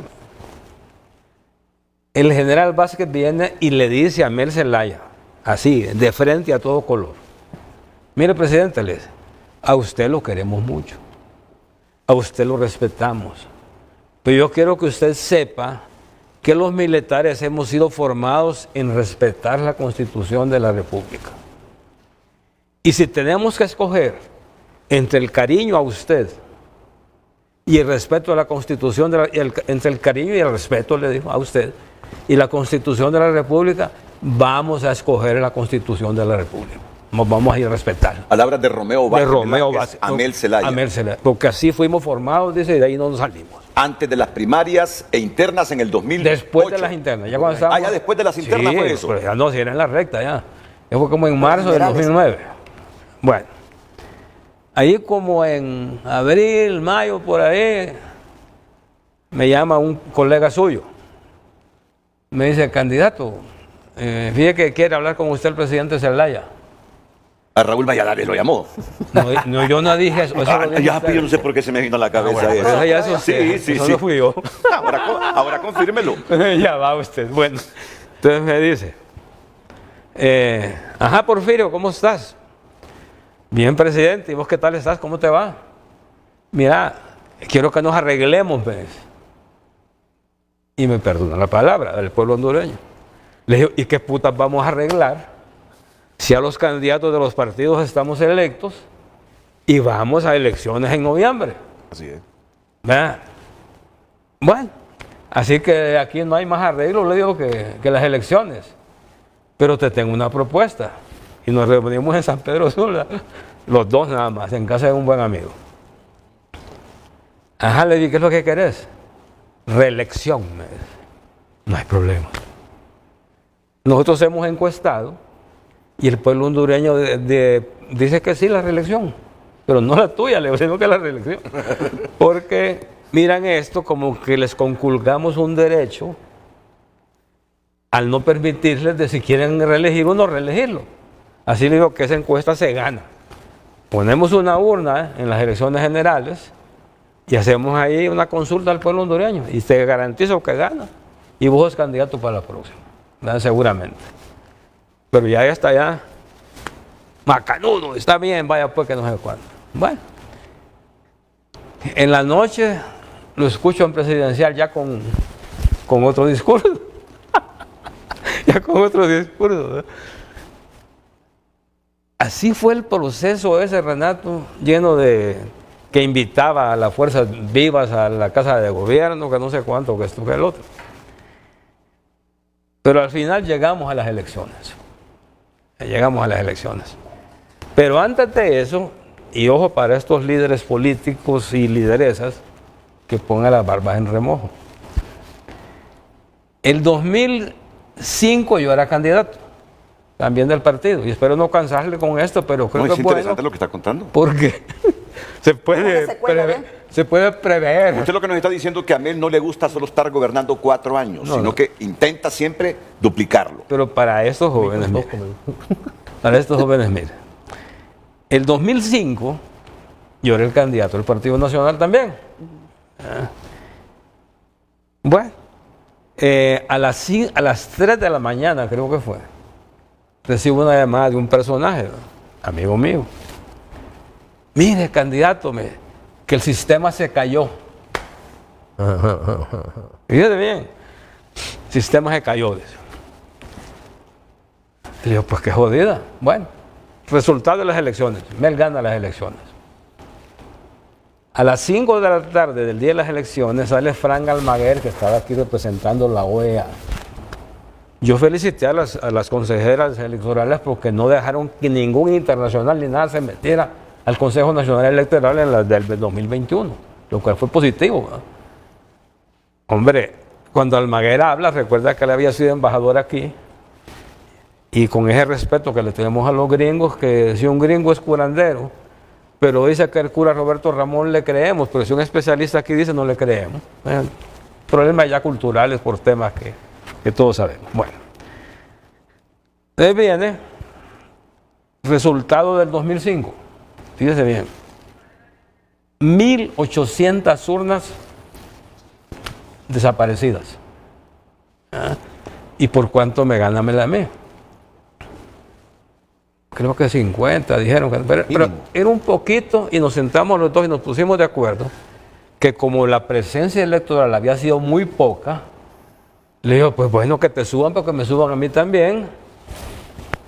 El general Vázquez viene y le dice a Mel Zelaya, así, de frente a todo color: mire, presidente, le dice, a usted lo queremos mucho, a usted lo respetamos, pero yo quiero que usted sepa que los militares hemos sido formados en respetar la Constitución de la República. Y si tenemos que escoger entre el cariño a usted y el respeto a la Constitución, entre el cariño y el respeto, le dijo, a usted y la Constitución de la República, vamos a escoger la Constitución de la República. Nos vamos a ir a respetar.
Palabras de Romeo Vázquez.
De Romeo Vázquez.
A Mel Zelaya.
A Mel Zelaya. Porque así fuimos formados, dice, y de ahí no nos salimos.
Antes de las primarias e internas en el 2008.
Después de las internas. Ya cuando estábamos,
ya después de las internas
sí,
fue eso.
Pues ya no, si era en la recta ya. Ya fue como en marzo del
Generales.
2009. Bueno. Ahí como en abril, mayo, por ahí, me llama un colega suyo. Me dice: candidato, fíjate que quiere hablar con usted el presidente Zelaya.
A Raúl Valladares lo llamó.
No, yo no dije eso. Eso lo dijo
Ya,
usted.
yo no sé por qué se me vino a la cabeza
Bueno,
eso.
pero eso ya es usted,
Sí.
eso no fui yo.
Ahora confírmelo.
Ya va usted. Bueno, entonces me dice: ajá, Porfirio, ¿cómo estás? Bien, presidente. ¿Y vos qué tal estás? ¿Cómo te va? Mira, quiero que nos arreglemos, pues. Y me perdona la palabra del pueblo hondureño. Le digo: ¿y qué putas vamos a arreglar si a los candidatos de los partidos estamos electos y vamos a elecciones en noviembre?
Así es.
¿Verdad? Bueno, así que aquí no hay más arreglo, le digo, que las elecciones. Pero te tengo una propuesta. Y nos reunimos en San Pedro Sula, los dos nada más, en casa de un buen amigo. Ajá, le dije: ¿qué es lo que querés? Reelección, me dice. No hay problema. Nosotros hemos encuestado y el pueblo hondureño dice que sí, la reelección, pero no la tuya, le digo, sino que la reelección. Porque miran esto como que les conculgamos un derecho al no permitirles de si quieren reelegir o no reelegirlo. Así le digo que esa encuesta se gana. Ponemos una urna en las elecciones generales y hacemos ahí una consulta al pueblo hondureño y te garantizo que gana y vos sos candidato para la próxima, ¿verdad? Seguramente. Pero ya está ya macanudo, está bien, vaya pues que no sé cuándo. Bueno, en la noche lo escucho en presidencial ya con otro discurso. Ya con otro discurso, ¿verdad? Así fue el proceso ese, Renato, lleno de que invitaba a las fuerzas vivas a la casa de gobierno, que no sé cuánto, que esto, que el otro. Pero al final llegamos a las elecciones. Llegamos a las elecciones. Pero antes de eso, y ojo para estos líderes políticos y lideresas, que pongan las barbas en remojo. El 2005 yo era candidato, también del partido, y espero no cansarle con esto, pero creo
No,
que
es
es
interesante
bueno,
lo que está contando.
porque se puede prever.
Usted lo que nos está diciendo es que a Mel no le gusta solo estar gobernando 4 años,
No,
sino
no.
que intenta siempre duplicarlo.
Pero para estos jóvenes, mire, el 2005 yo era el candidato del Partido Nacional también. Bueno, a las 3 de la mañana creo que fue, recibo una llamada de un personaje, ¿no? Amigo mío. Mire, candidato, que el sistema se cayó. Fíjate bien, el sistema se cayó. Dice. Le digo, pues qué jodida. Bueno, resultado de las elecciones. Mel gana las elecciones. A las 5 de la tarde del día de las elecciones sale Frank Almaguer, que estaba aquí representando la OEA. Yo felicité a las consejeras electorales porque no dejaron que ningún internacional ni nada se metiera al Consejo Nacional Electoral en la del 2021, lo cual fue positivo, ¿verdad? Hombre, cuando Almaguer habla, recuerda que él había sido embajador aquí, y con ese respeto que le tenemos a los gringos, que si un gringo es curandero, pero dice que el cura Roberto Ramón le creemos, pero si un especialista aquí dice no le creemos. Problemas ya culturales por temas que todos sabemos. Bueno, ahí viene resultado del 2005. Fíjese bien, 1.800 urnas desaparecidas. ¿Y por cuánto me gana Melamé? Creo que 50, dijeron. Pero era un poquito y nos sentamos los dos y nos pusimos de acuerdo que como la presencia electoral había sido muy poca, le digo, pues bueno, que te suban, porque me suban a mí también,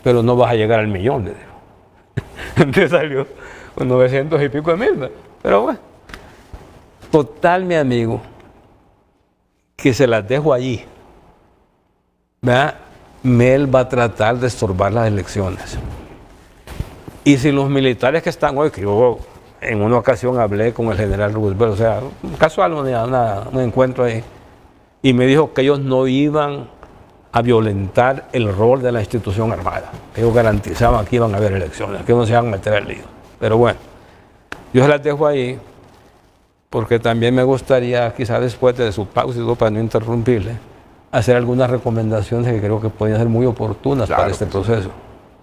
pero no vas a llegar al millón, le digo. Entonces salió con 900 y pico de mil, ¿verdad? Pero bueno, total, mi amigo, que se las dejo allí, ¿verdad? Mel va a tratar de estorbar las elecciones. Y si los militares que están hoy, que yo en una ocasión hablé con el general Roosevelt, o sea, casual, un encuentro ahí, y me dijo que ellos no iban a violentar el rol de la institución armada. Ellos garantizaban que iban a haber elecciones, que no se iban a meter al lío. Pero bueno, yo se las dejo ahí, porque también me gustaría, quizás después de su pausa y todo, para no interrumpirle, hacer algunas recomendaciones que creo que pueden ser muy oportunas, claro, para este proceso.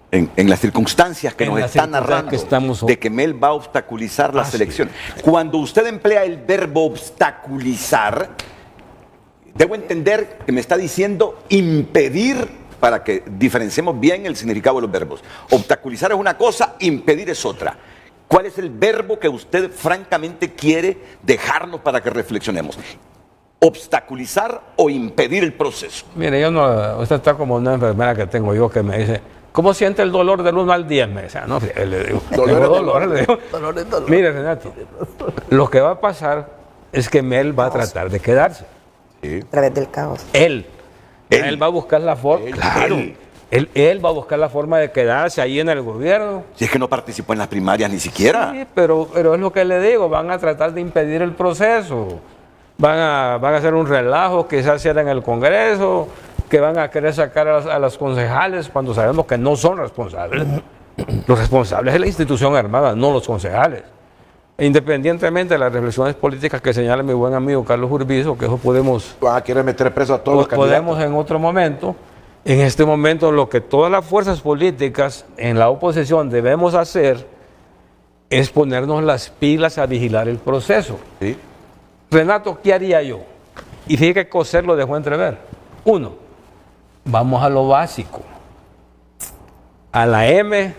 En las circunstancias que
En
nos
las
están
circunstancias
narrando,
que estamos hoy.
de que Mel va a obstaculizar las
sí.
elecciones. Cuando usted emplea el verbo obstaculizar, debo entender que me está diciendo impedir, para que diferenciemos bien el significado de los verbos. Obstaculizar es una cosa, impedir es otra. ¿Cuál es el verbo que usted francamente quiere dejarnos para que reflexionemos? ¿Obstaculizar o impedir el proceso?
Mire, yo no, usted está como una enfermera que tengo yo que me dice, ¿cómo siente el dolor del 1 al 10? Me dice, no, le digo, dolor, le digo.
Dolor.
Mire, Renato, lo que va a pasar es que Mel va a tratar de quedarse.
Sí.
A través del caos.
Él va a buscar la forma, claro, él va a buscar la forma de quedarse ahí en el gobierno.
Si es que no participó en las primarias ni siquiera.
Sí, pero es lo que le digo, van a tratar de impedir el proceso. Van a hacer un relajo, quizás sea en el Congreso, que van a querer sacar a las concejales cuando sabemos que no son responsables. Los responsables es la institución armada, no los concejales. Independientemente de las reflexiones políticas que señala mi buen amigo Carlos Urbizo, que eso podemos,
Van a querer meter preso a todos los candidatos.
podemos en otro momento. En este momento lo que todas las fuerzas políticas en la oposición debemos hacer es ponernos las pilas a vigilar el proceso.
¿Sí?
Renato, ¿qué haría yo? Y fíjate que Coser lo dejó entrever. Uno, vamos a lo básico. A la M,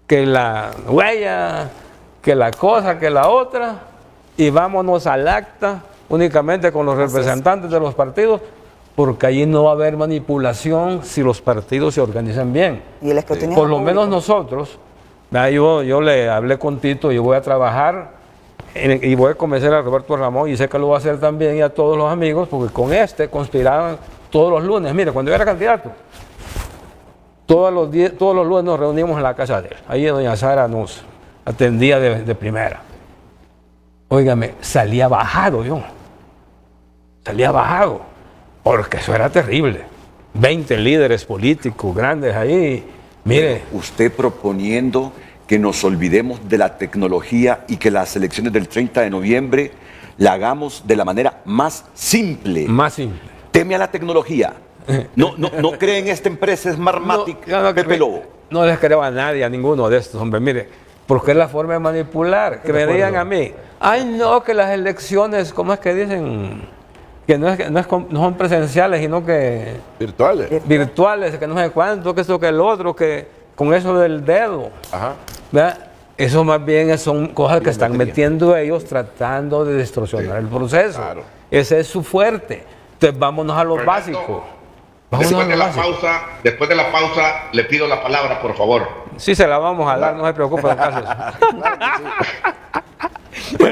que la huella, que la cosa, que la otra, y vámonos al acta únicamente con los representantes de los partidos, porque allí no va a haber manipulación si los partidos se organizan bien.
Y el escrutinio
Por lo
público.
menos nosotros, yo le hablé con Tito y voy a trabajar y voy a convencer a Roberto Ramón, y sé que lo va a hacer también, y a todos los amigos, porque con conspiraban todos los lunes. Mire, cuando yo era candidato, todos los lunes nos reunimos en la casa de él. Ahí doña Sara nos atendía de primera. Óigame, salía bajado yo. Salía bajado, porque eso era terrible. 20 líderes políticos grandes ahí. Mire,
Usted proponiendo que nos olvidemos de la tecnología y que las elecciones del 30 de noviembre la hagamos de la manera más simple.
más simple.
Teme a la tecnología. No cree en esta empresa Smartmatic,
yo no
Pepe
creo-
Lobo.
No les creo a nadie, a ninguno de estos, hombre. Mire, porque es la forma de manipular. Que me digan a mí, ay no, que las elecciones, ¿cómo es que dicen? Que no son presenciales, sino que
Virtuales.
virtuales, que no sé cuánto, que esto, que el otro, que con eso del dedo.
Ajá.
¿Verdad? Eso más bien son cosas que están metiendo ellos tratando de distorsionar el proceso.
Claro.
Ese es su fuerte. Entonces vámonos a lo
Renato,
básico. Vámonos a
Después de
lo
la
básico.
después de la pausa, le pido la palabra, por favor.
Sí, se la vamos a dar, no se preocupe, don Carlos.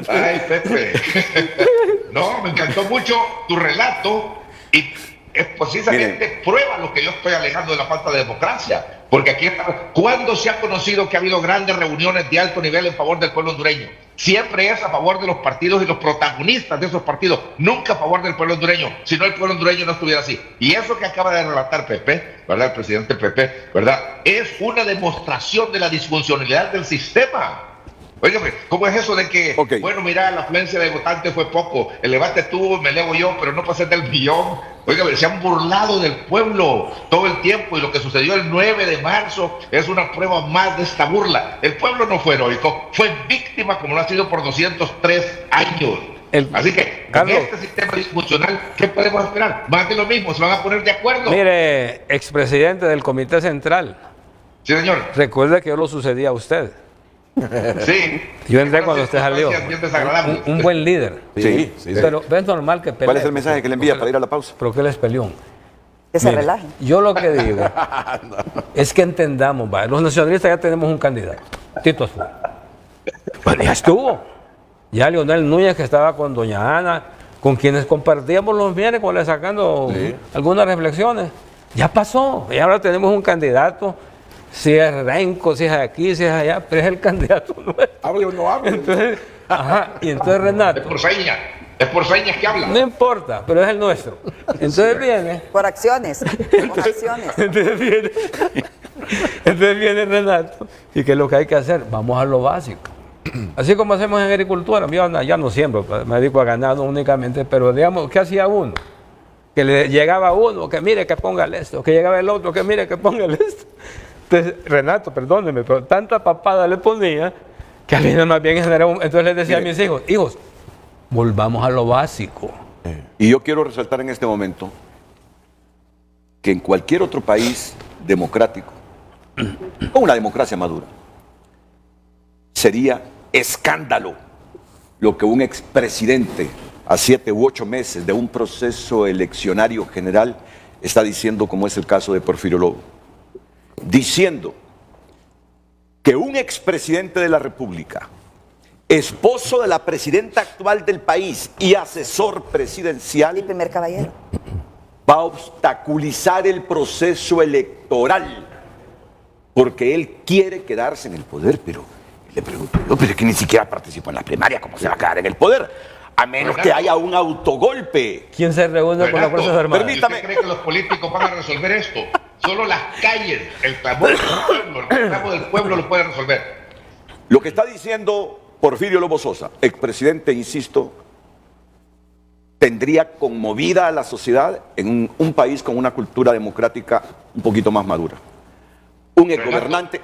Ay, Pepe. No, me encantó mucho tu relato y es precisamente prueba lo que yo estoy alegando de la falta de democracia. Porque aquí está. ¿Cuándo se ha conocido que ha habido grandes reuniones de alto nivel en favor del pueblo hondureño? Siempre es a favor de los partidos y los protagonistas de esos partidos, nunca a favor del pueblo hondureño. Si no, el pueblo hondureño no estuviera así. Y eso que acaba de relatar Pepe, ¿verdad? El presidente Pepe, ¿verdad? Es una demostración de la disfuncionalidad del sistema. Óigame, ¿cómo es eso de que,
Ok.
bueno, mira, la afluencia de votantes fue poco, el debate tú, me elevo yo, pero no pasé del millón? Óigame, se han burlado del pueblo todo el tiempo y lo que sucedió el 9 de marzo es una prueba más de esta burla. El pueblo no fue heroico, fue víctima como lo ha sido por 203 años. Así que, con
Carlos.
este sistema disfuncional, ¿qué podemos esperar? Más de lo mismo, se van a poner de acuerdo.
Mire, expresidente del Comité Central,
Sí, señor.
recuerde que yo lo sucedía a usted.
Sí.
Yo entré cuando usted salió.
Bien desagradable.
Un buen líder.
Sí.
Pero es normal que pelee.
¿Cuál es el mensaje que le envía para ir a la pausa?
Pero que él es peleón.
Que se
Mire,
relajen.
yo lo que digo es que entendamos, ¿vale? Los nacionalistas ya tenemos un candidato, Tito Azul. Bueno, ya estuvo. Ya Leonel Núñez, que estaba con doña Ana, con quienes compartíamos los miércoles sacando algunas reflexiones, ya pasó. Y ahora tenemos un candidato, si es Renco, si es aquí, si es allá, pero es el candidato nuestro.
Hable o no hable.
Entonces, ajá, y entonces
Es
Renato,
por señas. Es por señas que habla.
no importa, pero es el nuestro. Entonces viene.
Por acciones. Por acciones.
Entonces viene Renato, y ¿qué es lo que hay que hacer? Vamos a lo básico. Así como hacemos en agricultura, yo ya no siembro, me dedico a ganado únicamente, pero digamos, ¿qué hacía uno? Que le llegaba uno, que mire que póngale esto, que llegaba el otro, que mire que póngale esto. Entonces, Renato, perdóneme, pero tanta papada le ponía que al final más bien generaba entonces les decía a mis hijos, volvamos a lo básico.
Y yo quiero resaltar en este momento que en cualquier otro país democrático, con una democracia madura, sería escándalo lo que un expresidente a 7 u 8 meses de un proceso eleccionario general está diciendo, como es el caso de Porfirio Lobo. Diciendo que un expresidente de la República, esposo de la presidenta actual del país y asesor
Y
presidencial,
primer caballero.
va a obstaculizar el proceso electoral porque él quiere quedarse en el poder. Pero le pregunto yo, pero es que ni siquiera participó en la primaria, ¿cómo se va a quedar en el poder? A menos que haya un autogolpe.
¿Quién se reúne con las
Renato,
Fuerzas Armadas?
¿y usted cree que los políticos van a resolver esto? Solo las calles, el clamor del pueblo, el reclamo del pueblo lo puede resolver.
Lo que está diciendo Porfirio Lobo Sosa, expresidente, insisto, tendría conmovida a la sociedad en un país con una cultura democrática un poquito más madura. Un exgobernante,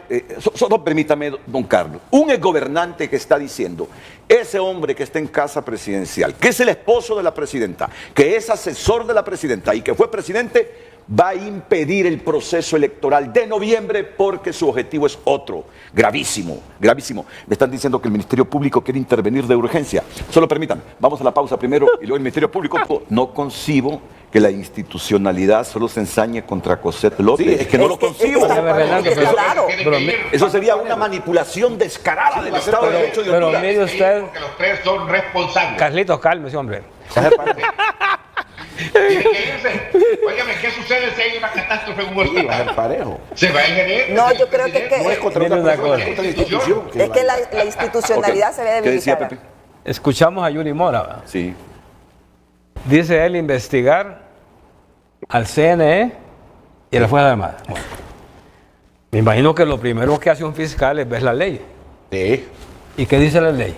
solo permítame, don Carlos, un exgobernante que está diciendo, ese hombre que está en casa presidencial, que es el esposo de la presidenta, que es asesor de la presidenta y que fue presidente, va a impedir el proceso electoral de noviembre porque su objetivo es otro, gravísimo, gravísimo. Me están diciendo que el Ministerio Público quiere intervenir de urgencia. Solo permítanme, vamos a la pausa primero y luego el Ministerio Público. No concibo que la institucionalidad solo se ensañe contra Cosette López. Sí, es que no lo concibo. Eso sería una manipulación descarada del Estado de Derecho de Honduras.
Pero mire usted,
Porque los tres son responsables.
Carlitos, cálmese, hombre.
Óigame, ¿qué sucede si hay una catástrofe en un hospital?
parejo.
Se va a ingerir.
No, yo creo que
No es contra
Mire
una
una
persona,
cosa.
es contra la institución.
es que la institucionalidad se ve
¿Qué decía
debilitada.
Pepe?
Escuchamos a Yuri Mora, ¿verdad?
Sí.
Dice él investigar al CNE y a la Fuerza Armada. Bueno, me imagino que lo primero que hace un fiscal es ver la ley.
Sí.
¿Y qué dice la ley?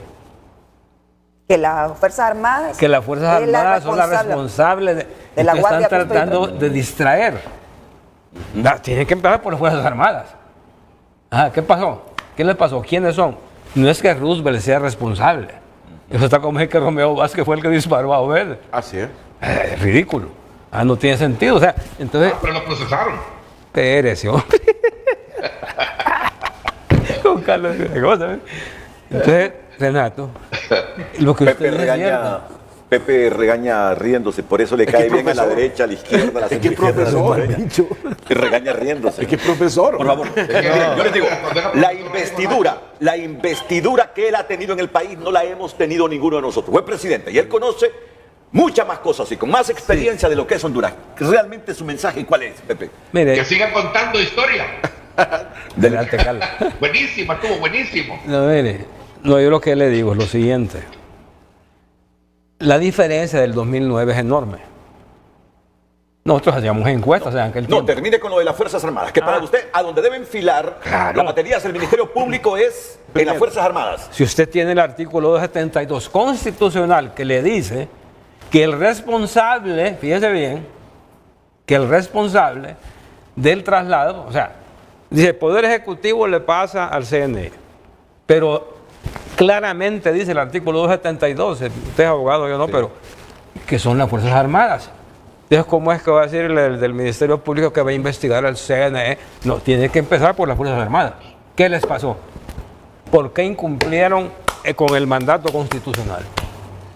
Que las Fuerzas Armadas.
Que las Fuerzas
es la
Armadas son las responsables de
la
que
Guardia
están tratando
Apostólica.
de distraer. Tienen que empezar por las Fuerzas Armadas. Ajá, ¿qué pasó? ¿Qué les pasó? ¿Quiénes son? No es que Roosevelt sea responsable. Eso está como el que Romeo Vázquez fue el que disparó a Obed.
Así es.
Es ridículo. No tiene sentido. O sea, entonces,
Pero lo procesaron.
espérese, hombre. Con Carlos Zaragoza, ¿eh? Entonces, Renato, lo que usted dice es cierto.
Pepe regaña riéndose, por eso le
que
cae
es
bien a la
profesor.
derecha, a la izquierda, a la
Es que es
centroizquierda, a la
profesor.
derecha. Y regaña riéndose.
Es que es profesor.
Por favor, yo les digo, la investidura que él ha tenido en el país no la hemos tenido ninguno de nosotros. Fue presidente y él conoce muchas más cosas y con más experiencia de lo que es Honduras. Realmente su mensaje, ¿cuál es, Pepe?
Que
Mire,
sigan contando historia.
delante, Carlos.
Buenísimo, estuvo buenísimo.
No, mire, no, yo lo que le digo es lo siguiente. La diferencia del 2009 es enorme. Nosotros hacíamos encuestas en aquel
No,
tiempo.
termine con lo de las Fuerzas Armadas, que para usted, a donde deben filar las baterías del Ministerio Público es en las Fuerzas Armadas.
Si usted tiene el artículo 272 constitucional que le dice que el responsable, fíjese bien, que el responsable del traslado, o sea, dice, el Poder Ejecutivo le pasa al CNE, pero claramente dice el artículo 272, usted es abogado, yo no, pero que son las Fuerzas Armadas. Entonces, ¿cómo es que va a decir el del Ministerio Público que va a investigar al CNE? No, tiene que empezar por las Fuerzas Armadas. ¿Qué les pasó? ¿Por qué incumplieron con el mandato constitucional?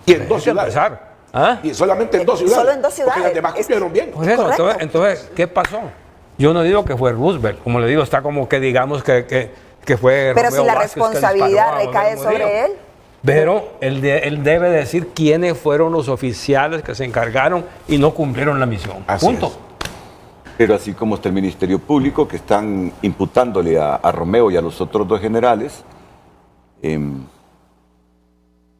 Y en dos
Hay que
ciudades.
empezar. ¿Ah?
Y solamente en dos ciudades.
Solo en dos
Porque las
ciudades.
demás cumplieron bien.
Por eso,
Correcto.
entonces, ¿qué pasó? Yo no digo que fue Roosevelt, como le digo, está como que digamos que fue
Pero
Romeo
si la
Vázquez que
responsabilidad
disparó a
recae
Obed Murillo.
sobre él.
Pero él debe decir quiénes fueron los oficiales que se encargaron y no cumplieron la misión.
Así
Punto.
es.
Pero así como está el Ministerio Público, que están imputándole a Romeo y a los otros dos generales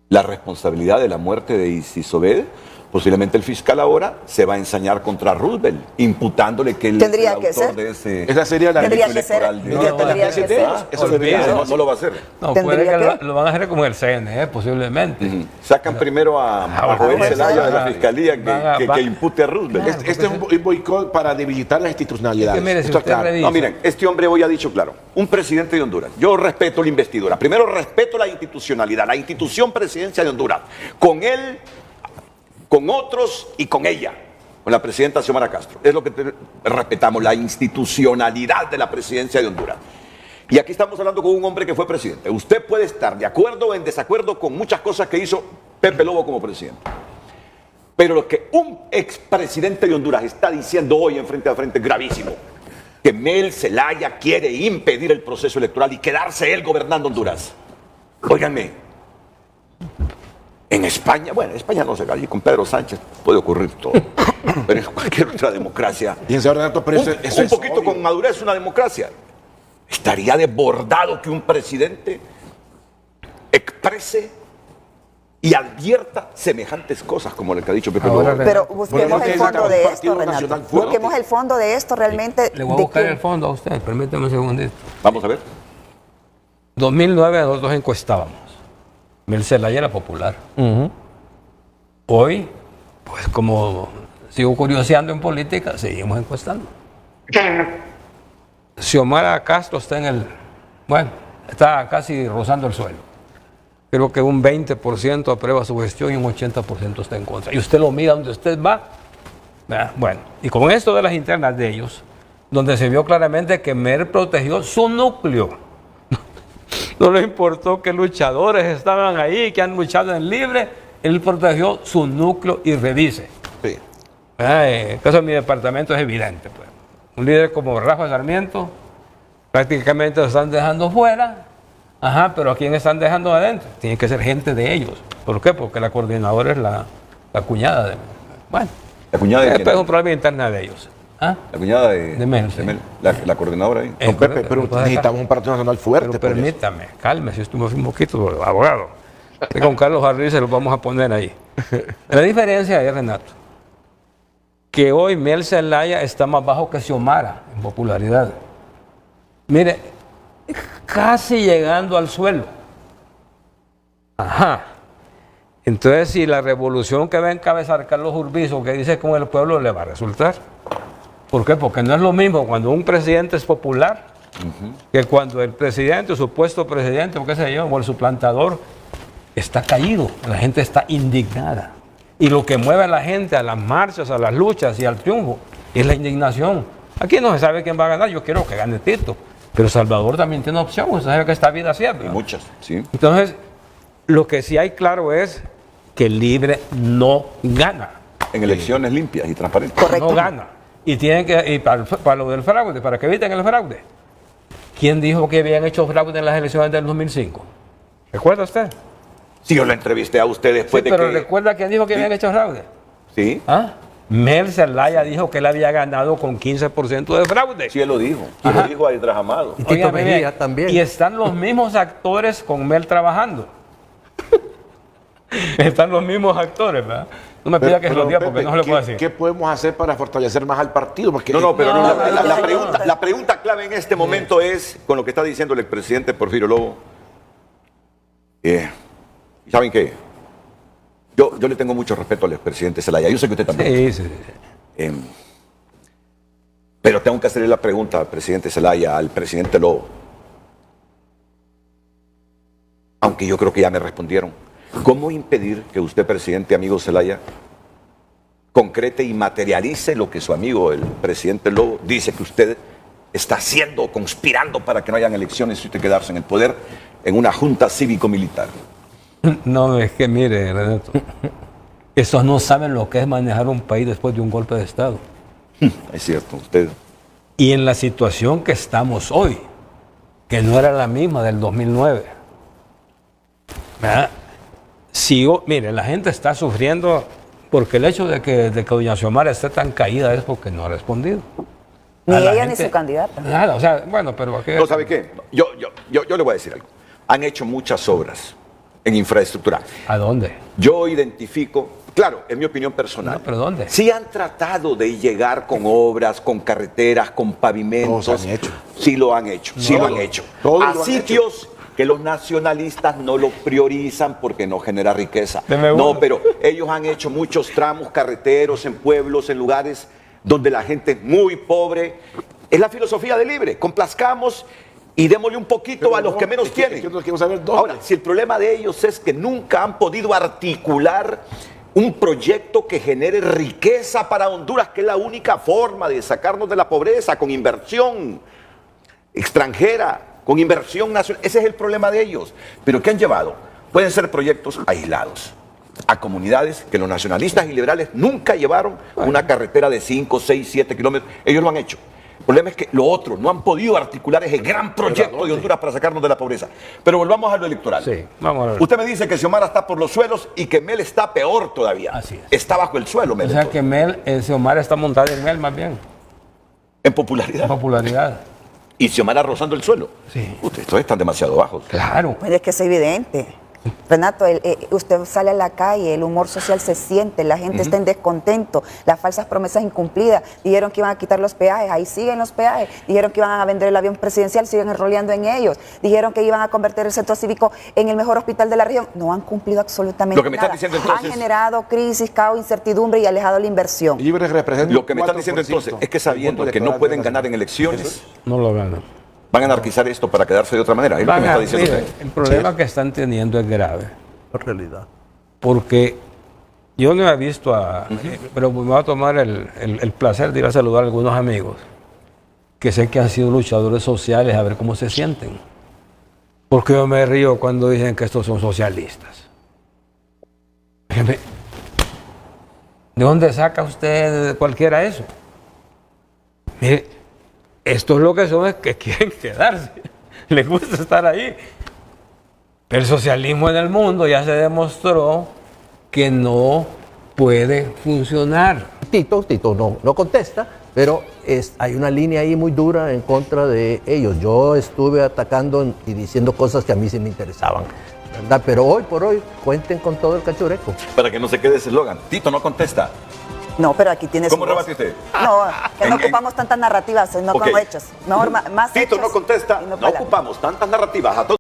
la responsabilidad de la muerte de Isis Obed, posiblemente el fiscal ahora se va a ensañar contra Roosevelt, imputándole que él
Tendría
es el
que
autor
ser.
de ese
Esa sería la
Tendría
delito
que ser.
electoral.
No, tendría que ser.
Eso debería ser.
No lo va a hacer.
No,
Tendría
puede que
que-
lo van a hacer como el CNE, posiblemente.
Sacan primero a Joel
Joel
Zelaya de la
Zelaya.
fiscalía que impute a Roosevelt.
Este es un boicot para debilitar la institucionalidad.
Es que mire, si
Esto
usted
claro.
revisa-
No, miren, este hombre hoy ha dicho claro, un presidente de Honduras. Yo respeto la investidura. Primero respeto la institucionalidad, la institución presidencia de Honduras. Con él, con otros y con ella, con la presidenta Xiomara Castro. Es lo que respetamos, la institucionalidad de la presidencia de Honduras. Y aquí estamos hablando con un hombre que fue presidente. Usted puede estar de acuerdo o en desacuerdo con muchas cosas que hizo Pepe Lobo como presidente. Pero lo que un expresidente de Honduras está diciendo hoy en Frente a Frente es gravísimo. Que Mel Zelaya quiere impedir el proceso electoral y quedarse él gobernando Honduras. Óiganme, en España, bueno, en España no se allí con Pedro Sánchez puede ocurrir todo. Pero en cualquier otra democracia,
Y en señor Renato, pero eso
un
es
poquito
obvio.
con madurez una democracia. Estaría desbordado que un presidente exprese y advierta semejantes cosas como lo que ha dicho Pepe
Ahora,
Lobo.
Pero
Bueno,
busquemos
no
el
tiene
fondo
un
de
partido
esto,
nacional
Renato.
fuerte.
Busquemos el fondo de esto realmente.
Le voy a
de
buscar
quién.
el fondo a usted, permítame un segundito.
Vamos a ver.
2009 nosotros encuestábamos. Mel Zelaya era popular. Hoy, pues como sigo curioseando en política, seguimos encuestando. Xiomara Castro está está casi rozando el suelo. Creo que un 20% aprueba su gestión y un 80% está en contra. Y usted lo mira donde usted va. ¿Verdad? Bueno, y con esto de las internas de ellos, donde se vio claramente que Mel protegió su núcleo. No le importó que luchadores estaban ahí, que han luchado en libre, él protegió su núcleo y revise.
Sí.
El caso de mi departamento es evidente. Pues. Un líder como Rafa Sarmiento, prácticamente lo están dejando fuera. Ajá, pero ¿a quién están dejando adentro? Tiene que ser gente de ellos. ¿Por qué? Porque la coordinadora es la cuñada de... Bueno,
¿La cuñada de quién?
es un problema interno de ellos. ¿Ah?
La cuñada de
Mel, sí.
La coordinadora ahí.
Don Pepe, pero necesitamos un partido nacional fuerte.
Pero permítame, cálmese, estuvo un poquito, abogado. Con Carlos Harris se los vamos a poner ahí. La diferencia es, Renato, que hoy Mel Zelaya está más bajo que Xiomara en popularidad. Mire, casi llegando al suelo. Ajá. Entonces, si la revolución que va a encabezar Carlos Urbizo, que dice con el pueblo, le va a resultar. ¿Por qué? Porque no es lo mismo cuando un presidente es popular que cuando el presidente, o supuesto presidente, o qué sé yo, o el suplantador, está caído. La gente está indignada. Y lo que mueve a la gente a las marchas, a las luchas y al triunfo es la indignación. Aquí no se sabe quién va a ganar. Yo quiero que gane Tito. Pero Salvador también tiene opción. Usted sabe que esta vida siempre.
Y muchas, sí.
Entonces, lo que sí hay claro es que el libre no gana.
En elecciones limpias y transparentes.
Correcto.
No gana. Y tienen que, y para lo del fraude, para que eviten el fraude. ¿Quién dijo que habían hecho fraude en las elecciones del 2005? ¿Recuerda usted?
Sí, yo la entrevisté a usted después
Sí,
de
pero
que...
¿recuerda quién dijo que habían hecho fraude?
Sí,
¿Ah? Mel Zelaya dijo que él había ganado con 15% de fraude.
sí, él lo dijo. Y lo dijo a Edras Amado.
Y Tito
Óigame
Mejía
bien,
también.
Y están los mismos actores con Mel trabajando. Están los mismos actores, ¿verdad? No me pida que se los diga porque no se lo puedo decir.
¿Qué podemos hacer para fortalecer más al partido? Porque
La pregunta clave en este momento es, con lo que está diciendo el expresidente Porfirio Lobo, ¿saben qué? Yo le tengo mucho respeto al expresidente Zelaya, yo sé que usted también.
Sí.
Pero tengo que hacerle la pregunta al presidente Zelaya, al presidente Lobo. Aunque yo creo que ya me respondieron. ¿Cómo impedir que usted, presidente amigo Zelaya, concrete y materialice lo que su amigo, el presidente Lobo, dice que usted está haciendo, conspirando para que no hayan elecciones y usted quedarse en el poder en una junta cívico-militar?
No, es que mire, Renato, esos no saben lo que es manejar un país después de un golpe de Estado.
Es cierto, usted...
Y en la situación que estamos hoy, que no era la misma del 2009. ¿Verdad? Mire, la gente está sufriendo porque el hecho de que doña Xiomara esté tan caída es porque no ha respondido.
Ni
A la
ella ni
gente-
su candidata.
Nada, o sea, bueno, pero ¿a qué?
¿No sabe qué? Yo le voy a decir algo. Han hecho muchas obras en infraestructura.
¿A dónde?
Yo identifico, claro, en mi opinión personal.
No, ¿pero dónde?
Sí han tratado de llegar con obras, con carreteras, con pavimentos.
Todos han hecho.
Sí lo han hecho, sí lo han hecho.
todos
A
lo han
sitios que los nacionalistas no lo priorizan porque no genera riqueza.
Deme uno.
No, pero ellos han hecho muchos tramos carreteros en pueblos, en lugares donde la gente es muy pobre. Es la filosofía de libre. Complazcamos y démosle un poquito a los que menos tienen.
Yo no quiero saber dónde.
Ahora, si el problema de ellos es que nunca han podido articular un proyecto que genere riqueza para Honduras, que es la única forma de sacarnos de la pobreza, con inversión extranjera, con inversión nacional. Ese es el problema de ellos. Pero ¿qué han llevado? Pueden ser proyectos aislados a comunidades que los nacionalistas y liberales nunca llevaron una carretera de 5, 6, 7 kilómetros. Ellos lo han hecho. El problema es que lo otro, no han podido articular ese gran proyecto de Honduras para sacarnos de la pobreza. Pero volvamos a lo electoral.
Sí, vamos a ver.
Usted me dice que Xiomara está por los suelos y que Mel está peor todavía.
Así es.
Está bajo el suelo, Mel.
O sea que Xiomara está montada en Mel más bien,
En popularidad.
popularidad.
Y Xiomara rozando el suelo.
Sí.
Ustedes están demasiado bajos.
Claro.
Pues es que es evidente. Renato, usted sale a la calle, el humor social se siente, la gente está en descontento, las falsas promesas incumplidas, dijeron que iban a quitar los peajes, ahí siguen los peajes, dijeron que iban a vender el avión presidencial, siguen enroleando en ellos, dijeron que iban a convertir el centro cívico en el mejor hospital de la región, no han cumplido absolutamente
Lo que me
nada.
estás diciendo entonces,
han generado crisis, caos, incertidumbre y alejado la inversión.
Libre representa
lo que me están
un
diciendo
4%
entonces es que sabiendo
del
que
voto
no pueden
electoral
ganar en elecciones,
No lo ganan.
van a anarquizar esto para quedarse de otra manera. Es lo que me está diciendo
Mire,
usted.
el problema que están teniendo es grave.
En realidad.
Porque yo no he visto pero me voy a tomar el placer de ir a saludar a algunos amigos que sé que han sido luchadores sociales, a ver cómo se sienten. Porque yo me río cuando dicen que estos son socialistas. ¿De dónde saca usted cualquiera eso? Mire, esto es lo que son, es que quieren quedarse. Les gusta estar ahí. El socialismo en el mundo ya se demostró que no puede funcionar.
Tito no contesta, pero hay una línea ahí muy dura en contra de ellos. Yo estuve atacando y diciendo cosas que a mí sí me interesaban, ¿verdad? Pero hoy por hoy cuenten con todo el cachureco.
Para que no se quede ese eslogan. Tito no contesta.
No, pero aquí tienes...
¿Cómo rebate usted?
No, que no
En-
ocupamos tantas narrativas, no
Ok.
con hechos. Mejor más
Tito
hechos
no contesta,
y
no
palabras.
ocupamos tantas narrativas. A todos